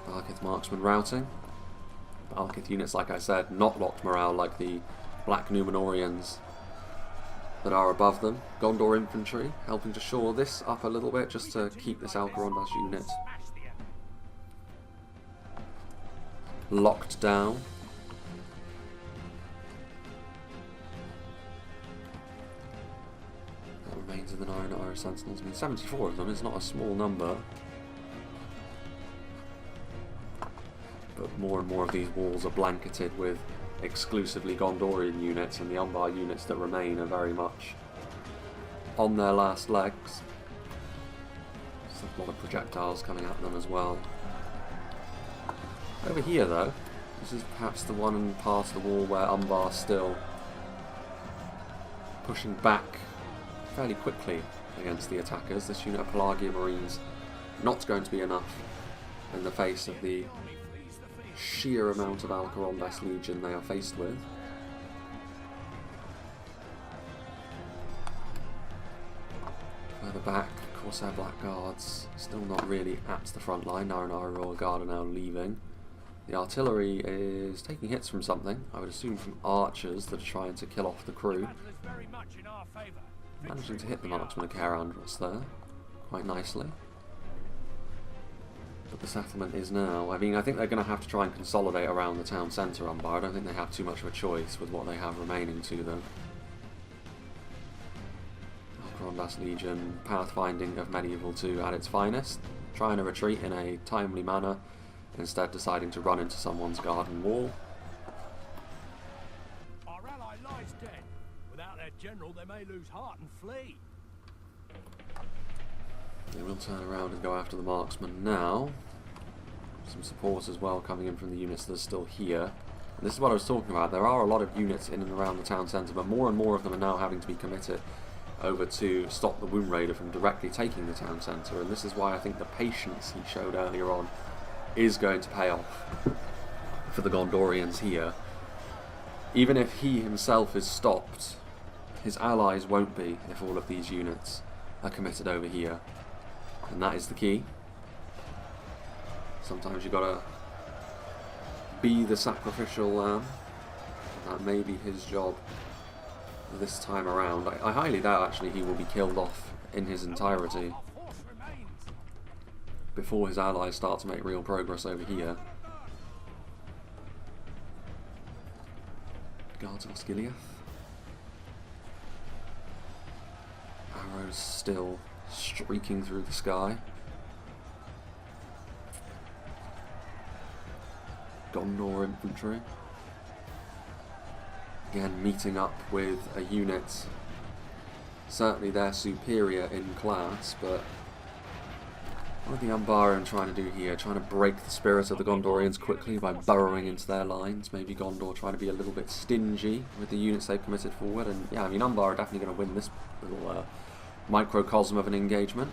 Balkith marksmen routing. Balkith units, like I said, not locked morale like the Black Numenorians that are above them. Gondor infantry helping to shore this up a little bit just to keep this Alcarondas unit locked down. That remains of the Naran Sentinels. I mean, 74 of them is not a small number. But more and more of these walls are blanketed with exclusively Gondorian units, and the Umbar units that remain are very much on their last legs. There's a lot of projectiles coming at them as well. Over here though, this is perhaps the one part of the wall where Umbar still pushing back fairly quickly against the attackers. This unit of Pelagia Marines not going to be enough in the face of the sheer amount of Alcarondas Legion they are faced with. Further back, Corsair Blackguards still not really at the front line. Naran Royal Guard are now leaving. The artillery is taking hits from something, I would assume from archers that are trying to kill off the crew. Managing to hit the marksman of Caer Andros there, quite nicely. But the settlement is now... I mean, I think they're going to have to try and consolidate around the town centre, Umbar. I don't think they have too much of a choice with what they have remaining to them. Alcarondas Legion, pathfinding of Medieval 2 at its finest. Trying to retreat in a timely manner, instead deciding to run into someone's garden wall. Our ally lies dead. Without their general, they may lose heart and flee. They will turn around and go after the marksman now. Some support as well coming in from the units that are still here. And this is what I was talking about. There are a lot of units in and around the town centre, but more and more of them are now having to be committed over to stop the Womb Raider from directly taking the town centre. And this is why I think the patience he showed earlier on is going to pay off for the Gondorians here. Even if he himself is stopped, his allies won't be if all of these units are committed over here. And that is the key. Sometimes you've got to be the sacrificial lamb. That may be his job this time around. I highly doubt actually he will be killed off in his entirety before his allies start to make real progress over here. Guards of Osgiliath. Arrows still streaking through the sky. Gondor infantry. Again, meeting up with a unit. Certainly they're superior in class, but what are the Umbaran trying to do here? Trying to break the spirit of the Gondorians quickly by burrowing into their lines. Maybe Gondor trying to be a little bit stingy with the units they've committed forward. And yeah, I mean, Umbar are definitely going to win this little microcosm of an engagement.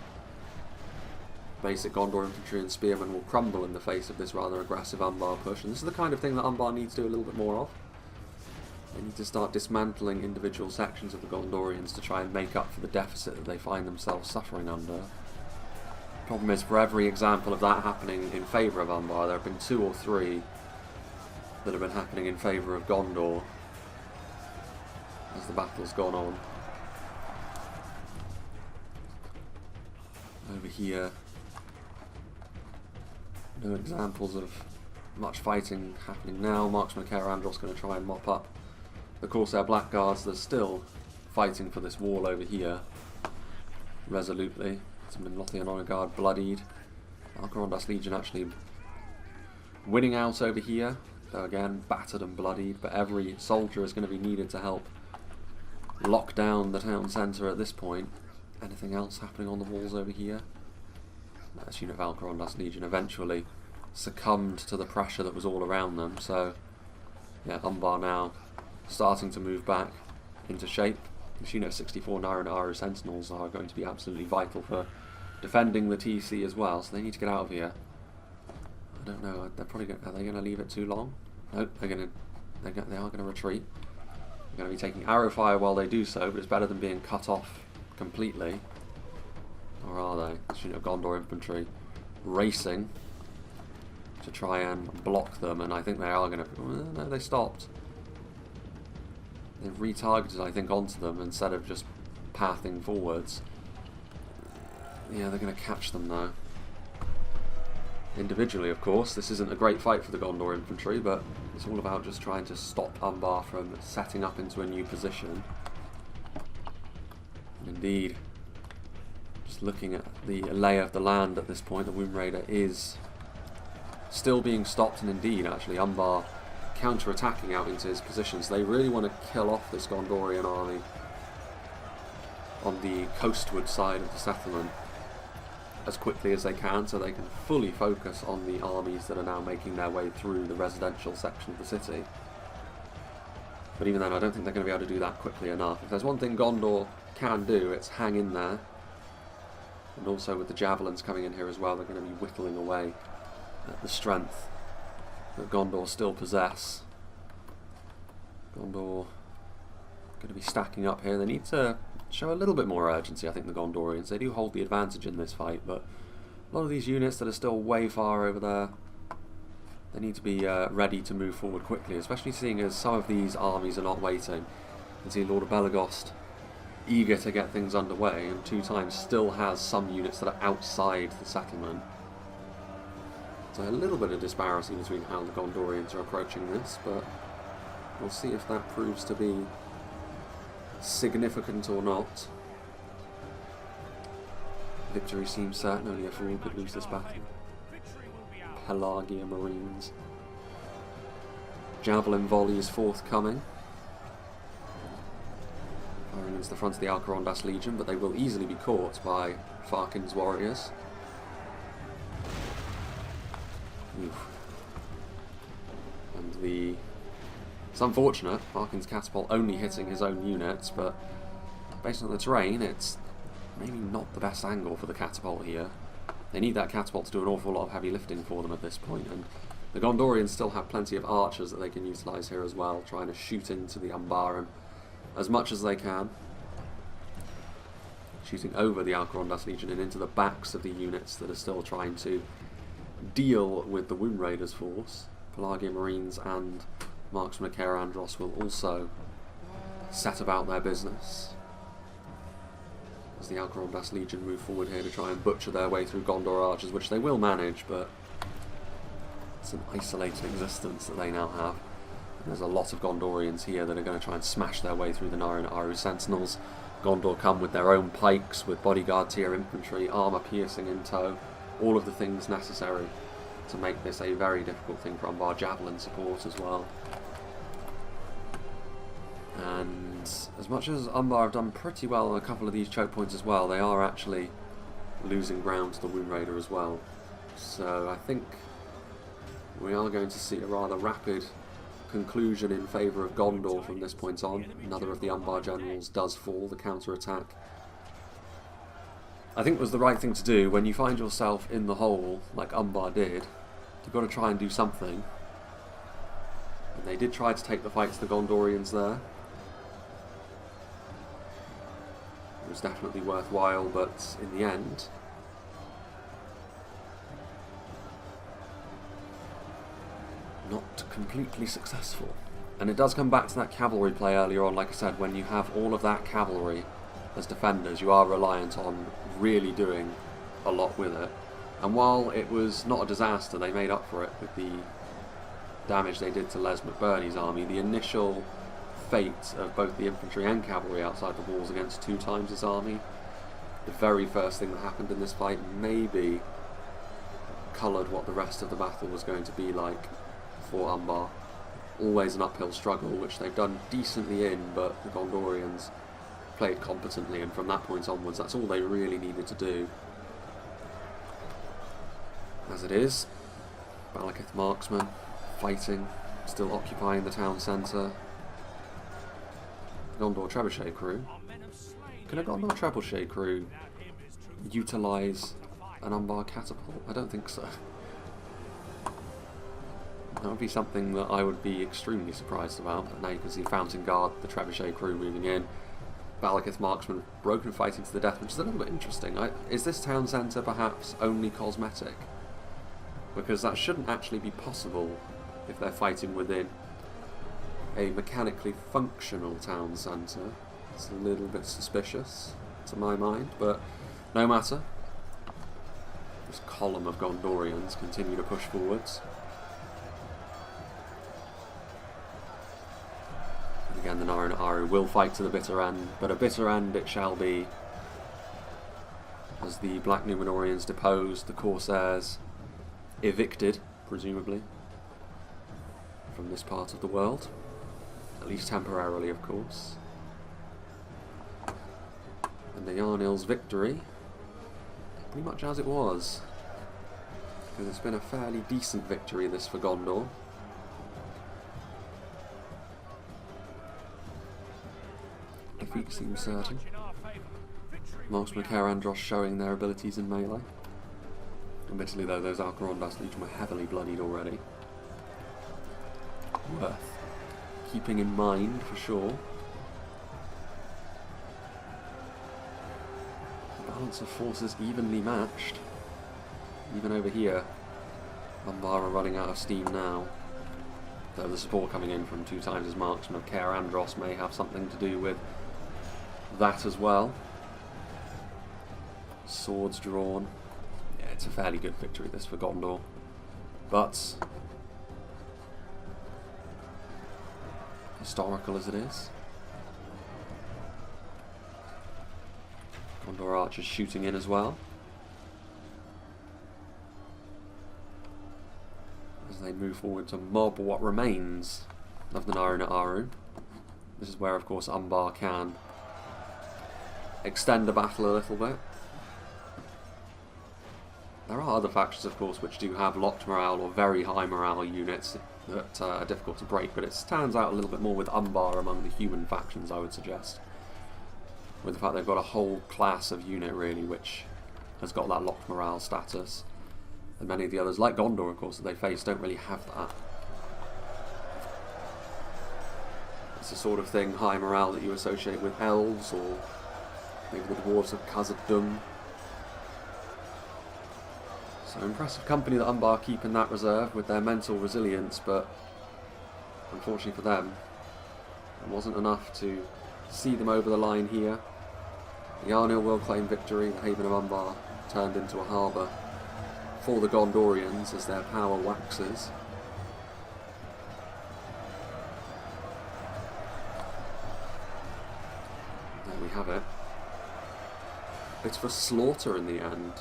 Basic Gondor infantry and spearmen will crumble in the face of this rather aggressive Umbar push, and this is the kind of thing that Umbar needs to do a little bit more of. They need to start dismantling individual sections of the Gondorians to try and make up for the deficit that they find themselves suffering under. Problem is, for every example of that happening in favour of Umbar, there have been 2 or 3 that have been happening in favour of Gondor as the battle's gone on. Over here, no examples of much fighting happening now. Marksman Andros going to try and mop up the Corsair Blackguards. They're still fighting for this wall over here resolutely. Some Lothian Honor Guard bloodied. Alcarondas Legion actually winning out over here, though again battered and bloodied, but every soldier is going to be needed to help lock down the town centre at this point. Anything else happening on the walls over here? This unit of Alcarondas Legion eventually succumbed to the pressure that was all around them, so yeah, Umbar now starting to move back into shape. This unit of 64 Naran Aru Sentinels are going to be absolutely vital for defending the TC as well, so they need to get out of here. I don't know, they're probably are they going to leave it too long? No, they are going to retreat. They're going to be taking arrow fire while they do so, but it's better than being cut off completely. Or are they? This unit of Gondor infantry racing to try and block them, and I think they are going to... Well, no, they stopped. They've retargeted, I think, onto them instead of just pathing forwards. Yeah, they're going to catch them though. Individually, of course, this isn't a great fight for the Gondor infantry, but it's all about just trying to stop Umbar from setting up into a new position. And indeed, just looking at the lay of the land at this point, the Womb Raider is still being stopped, and indeed, actually, Umbar counter-attacking out into his positions. They really want to kill off this Gondorian army on the coastward side of the settlement as quickly as they can, so they can fully focus on the armies that are now making their way through the residential section of the city. But even then, I don't think they're going to be able to do that quickly enough. If there's one thing Gondor can do, it's hang in there. And also with the javelins coming in here as well, they're going to be whittling away at the strength that Gondor still possess. Gondor going to be stacking up here. They need to show a little bit more urgency, I think, the Gondorians. They do hold the advantage in this fight, but a lot of these units that are still way far over there, they need to be ready to move forward quickly, especially seeing as some of these armies are not waiting. You can see Lord of Belagost eager to get things underway, and 2 times still has some units that are outside the settlement. So a little bit of disparity between how the Gondorians are approaching this, but we'll see if that proves to be significant or not. Victory seems certain, only a fool could lose this battle. Pelagia Marines. Javelin volleys forthcoming. Firing into the front of the Alcarondas Legion, but they will easily be caught by Farkin's warriors. Oof. And it's unfortunate, Farkin's catapult only hitting his own units, but based on the terrain, it's maybe not the best angle for the catapult here. They need that catapult to do an awful lot of heavy lifting for them at this point, and the Gondorians still have plenty of archers that they can utilise here as well, trying to shoot into the Umbaran as much as they can. Shooting over the Alcarondas Legion and into the backs of the units that are still trying to deal with the Womb Raiders' force. Pelagia Marines and Marksman Andros will also set about their business as the Alcarondas Legion move forward here to try and butcher their way through Gondor archers, which they will manage, but it's an isolated existence that they now have. And there's a lot of Gondorians here that are going to try and smash their way through the Naran Aru Sentinels. Gondor come with their own pikes, with bodyguard tier infantry, armour piercing in tow, all of the things necessary to make this a very difficult thing for Umbar. Javelin support as well. And as much as Umbar have done pretty well on a couple of these choke points as well, they are actually losing ground to the Womb Raider as well. So I think we are going to see a rather rapid conclusion in favour of Gondor from this point on. Another of the Umbar generals does fall. The counter-attack, I think, was the right thing to do. When you find yourself in the hole like Umbar did, you've got to try and do something. And they did try to take the fight to the Gondorians there. It was definitely worthwhile, but in the end, not completely successful. And it does come back to that cavalry play earlier on. Like I said, when you have all of that cavalry as defenders, you are reliant on really doing a lot with it. And while it was not a disaster, they made up for it with the damage they did to Les McBurney's army. The initial fate of both the infantry and cavalry outside the walls against 2 times his army, the very first thing that happened in this fight, maybe coloured what the rest of the battle was going to be like for Umbar. Always an uphill struggle, which they've done decently in, but the Gondorians played competently, and from that point onwards, that's all they really needed to do. As it is, Balakith marksmen fighting, still occupying the town centre. Gondor trebuchet crew. Can a Gondor trebuchet crew utilise an Umbar catapult? I don't think so. That would be something that I would be extremely surprised about. But now you can see Fountain Guard, the trebuchet crew moving in. Balakith marksmen broken fighting to the death, which is a little bit interesting. Is this town centre perhaps only cosmetic? Because that shouldn't actually be possible if they're fighting within a mechanically functional town centre. It's a little bit suspicious to my mind, but no matter. This column of Gondorians continue to push forwards. And again, the Naru Naaru will fight to the bitter end, but a bitter end it shall be, as the Black Númenóreans deposed, the Corsairs evicted, presumably, from this part of the world. At least temporarily, of course. And the EARNILS victory, pretty much as it was. Because it's been a fairly decent victory, this, for Gondor. Defeat seems certain. Marksman Carandros showing their abilities in melee. Admittedly though, those Archarondas Legion were heavily bloodied already. Worth keeping in mind for sure. The balance of forces evenly matched. Even over here, Umbar are running out of steam now. Though the support coming in from 2 times as marksman of Carandros may have something to do with that as well. Swords drawn. Yeah, it's a fairly good victory this for Gondor. But historical as it is. Gondor archers shooting in as well. As they move forward to mob what remains of the Naru Naaru. This is where, of course, Umbar can extend the battle a little bit. There are other factions, of course, which do have locked morale or very high morale units that are difficult to break, but it stands out a little bit more with Umbar among the human factions, I would suggest. With the fact they've got a whole class of unit, really, which has got that locked morale status. And many of the others, like Gondor, of course, that they face, don't really have that. It's the sort of thing, high morale, that you associate with elves, or maybe the dwarves of Khazad-dûm. So impressive company that Umbar keep in that reserve with their mental resilience, but unfortunately for them, it wasn't enough to see them over the line here. The Yarnil will claim victory. The haven of Umbar turned into a harbour for the Gondorians as their power waxes. There we have it. Bit of a slaughter in the end.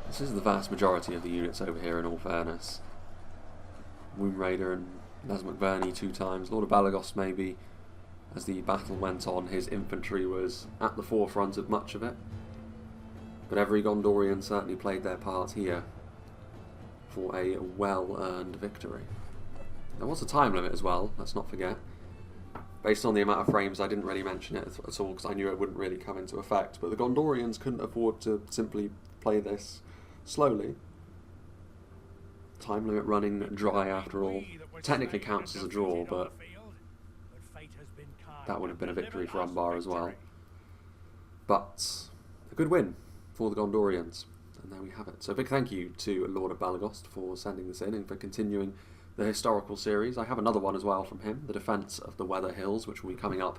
This is the vast majority of the units over here, in all fairness. Wound Raider and Les McBurney 2 times. Lord of Balagos maybe. As the battle went on, his infantry was at the forefront of much of it. But every Gondorian certainly played their part here for a well-earned victory. There was a time limit as well, let's not forget. based on the amount of frames, I didn't really mention it at all because I knew it wouldn't really come into effect. But the Gondorians couldn't afford to simply play this slowly. Time limit running dry after all. Technically counts as a draw, but that would have been a victory for Umbar as well. But a good win for the Gondorians. And there we have it. So big thank you to Lord of Balagost for sending this in and for continuing the historical series. I have another one as well from him, The Defence of the Weather Hills, which will be coming up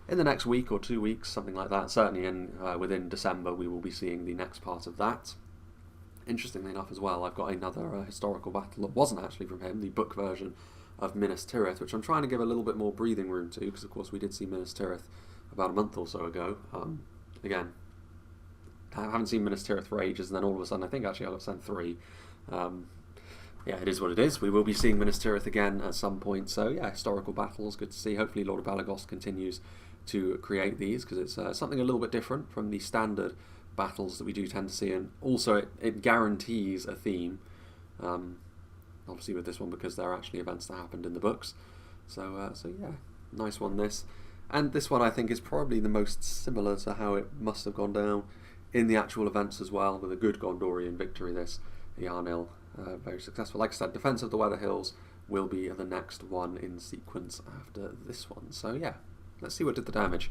in the next week or 2 weeks, something like that. Certainly within December we will be seeing the next part of that. Interestingly enough as well, I've got another historical battle that wasn't actually from him, the book version of Minas Tirith, which I'm trying to give a little bit more breathing room to, because of course we did see Minas Tirith about a month or so ago. Again, I haven't seen Minas Tirith for ages, and then all of a sudden I think actually I got sent 3. Yeah, it is what it is. We will be seeing Minas Tirith again at some point. So yeah, historical battles, good to see. Hopefully Lord of Balagost continues to create these, because it's something a little bit different from the standard battles that we do tend to see, and also it guarantees a theme. Obviously with this one, because there are actually events that happened in the books. So yeah, nice one this. And this one I think is probably the most similar to how it must have gone down in the actual events as well, with a good Gondorian victory this. EARNIL, very successful. Like I said, Defence of the Weather Hills will be the next one in sequence after this one. So yeah, let's see what did the damage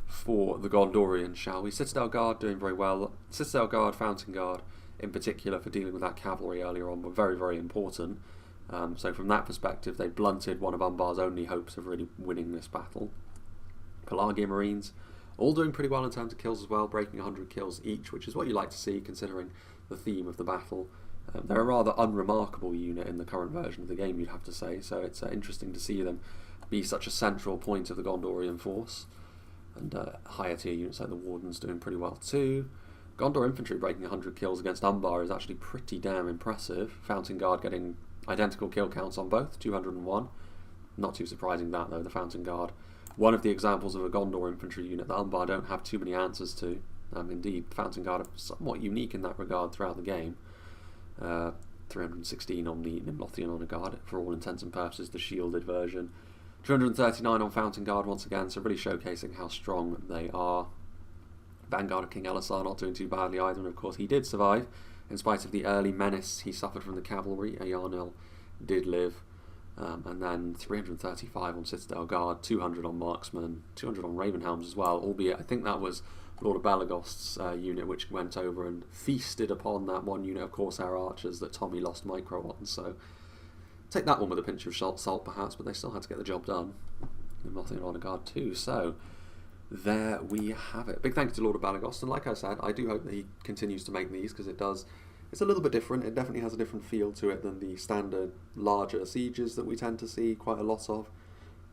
for the Gondorian, shall we? Citadel Guard doing very well. Citadel Guard, Fountain Guard in particular, for dealing with that cavalry earlier on, were very, very important. So from that perspective, they blunted one of Umbar's only hopes of really winning this battle. Pelagia Marines, all doing pretty well in terms of kills as well, breaking 100 kills each, which is what you like to see considering the theme of the battle. They're a rather unremarkable unit in the current version of the game, you'd have to say, so it's interesting to see them be such a central point of the Gondorian force. And higher tier units like the Wardens doing pretty well too. Gondor Infantry breaking 100 kills against Umbar is actually pretty damn impressive. Fountain Guard getting identical kill counts on both, 201. Not too surprising that though, the Fountain Guard. One of the examples of a Gondor Infantry unit that Umbar don't have too many answers to. Indeed, Fountain Guard are somewhat unique in that regard throughout the game. 316 on the Nimlothian Honour Guard, for all intents and purposes, the shielded version. 239 on Fountain Guard once again, so really showcasing how strong they are. Vanguard of King Elisar not doing too badly either, and of course he did survive. In spite of the early menace he suffered from the cavalry, EARNIL did live. And then 335 on Citadel Guard, 200 on Marksman, 200 on Ravenhelms as well, albeit I think that was Lord of Balagost's unit which went over and feasted upon that one unit of Corsair Archers that Tommy lost micro on, so take that one with a pinch of salt perhaps, but they still had to get the job done. And Nimlothian Honour Guard too, so there we have it. Big thank you to Lord of Balagost, and like I said, I do hope that he continues to make these, because it's a little bit different. It definitely has a different feel to it than the standard larger sieges that we tend to see quite a lot of.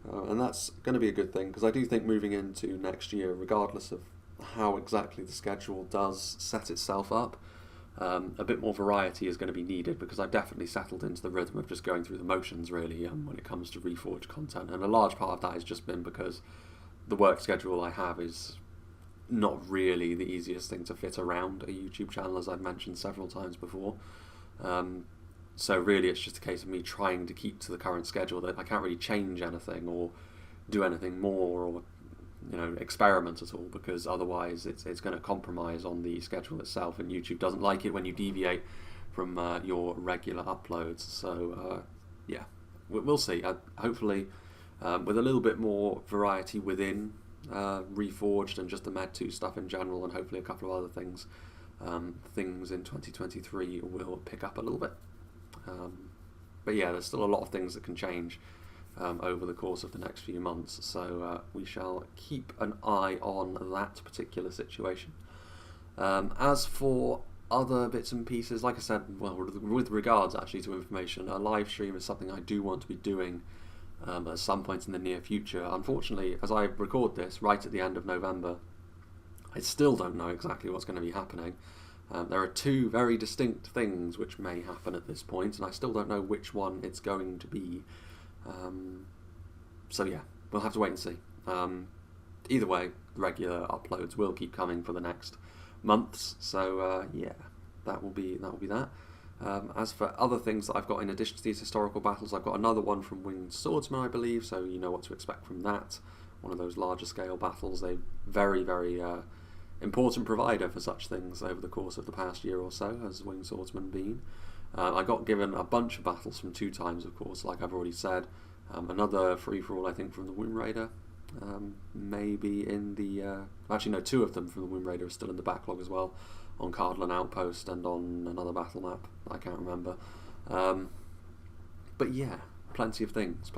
And that's going to be a good thing, because I do think moving into next year, regardless of how exactly the schedule does set itself up, a bit more variety is going to be needed, because I've definitely settled into the rhythm of just going through the motions really when it comes to Reforged content. And a large part of that has just been because the work schedule I have is not really the easiest thing to fit around a YouTube channel, as I've mentioned several times before. So really it's just a case of me trying to keep to the current schedule, that I can't really change anything or do anything more or experiment at all, because otherwise it's going to compromise on the schedule itself, and YouTube doesn't like it when you deviate from your regular uploads. So yeah, we'll see. Hopefully with a little bit more variety within Reforged and just the Med 2 stuff in general, and hopefully a couple of other things, things in 2023 will pick up a little bit. But yeah, there's still a lot of things that can change over the course of the next few months, so we shall keep an eye on that particular situation. As for other bits and pieces, like I said, well, with regards actually to information, a live stream is something I do want to be doing at some point in the near future. Unfortunately, as I record this right at the end of November, I still don't know exactly what's going to be happening. There are two very distinct things which may happen at this point, and I still don't know which one it's going to be. So yeah, we'll have to wait and see. Either way, regular uploads will keep coming for the next months, so yeah, that will be that. As for other things that I've got in addition to these historical battles, I've got another one from Winged Swordsman, I believe, so you know what to expect from that. One of those larger scale battles, a very, very important provider for such things over the course of the past year or so, has Winged Swordsman been. I got given a bunch of battles from 2 times, of course, like I've already said. Another free-for-all, I think, from the Wind Raider. Maybe in the... actually, no, 2 of them from the Wind Raider are still in the backlog as well, on Cardland Outpost and on another battle map. I can't remember. But yeah, plenty of things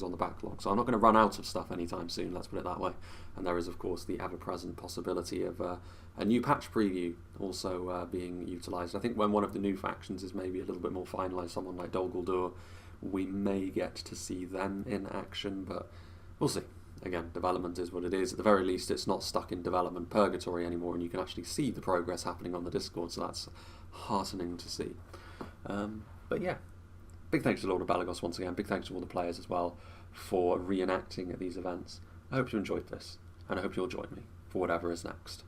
on the backlog. So I'm not going to run out of stuff anytime soon, let's put it that way. And there is, of course, the ever-present possibility of a new patch preview also being utilised. I think when one of the new factions is maybe a little bit more finalised, someone like Dol Guldur, we may get to see them in action, but we'll see. Again, development is what it is. At the very least, it's not stuck in development purgatory anymore, and you can actually see the progress happening on the Discord, so that's heartening to see. But yeah, big thanks to Lord of Belagos once again. Big thanks to all the players as well for reenacting at these events. I hope you enjoyed this, and I hope you'll join me for whatever is next.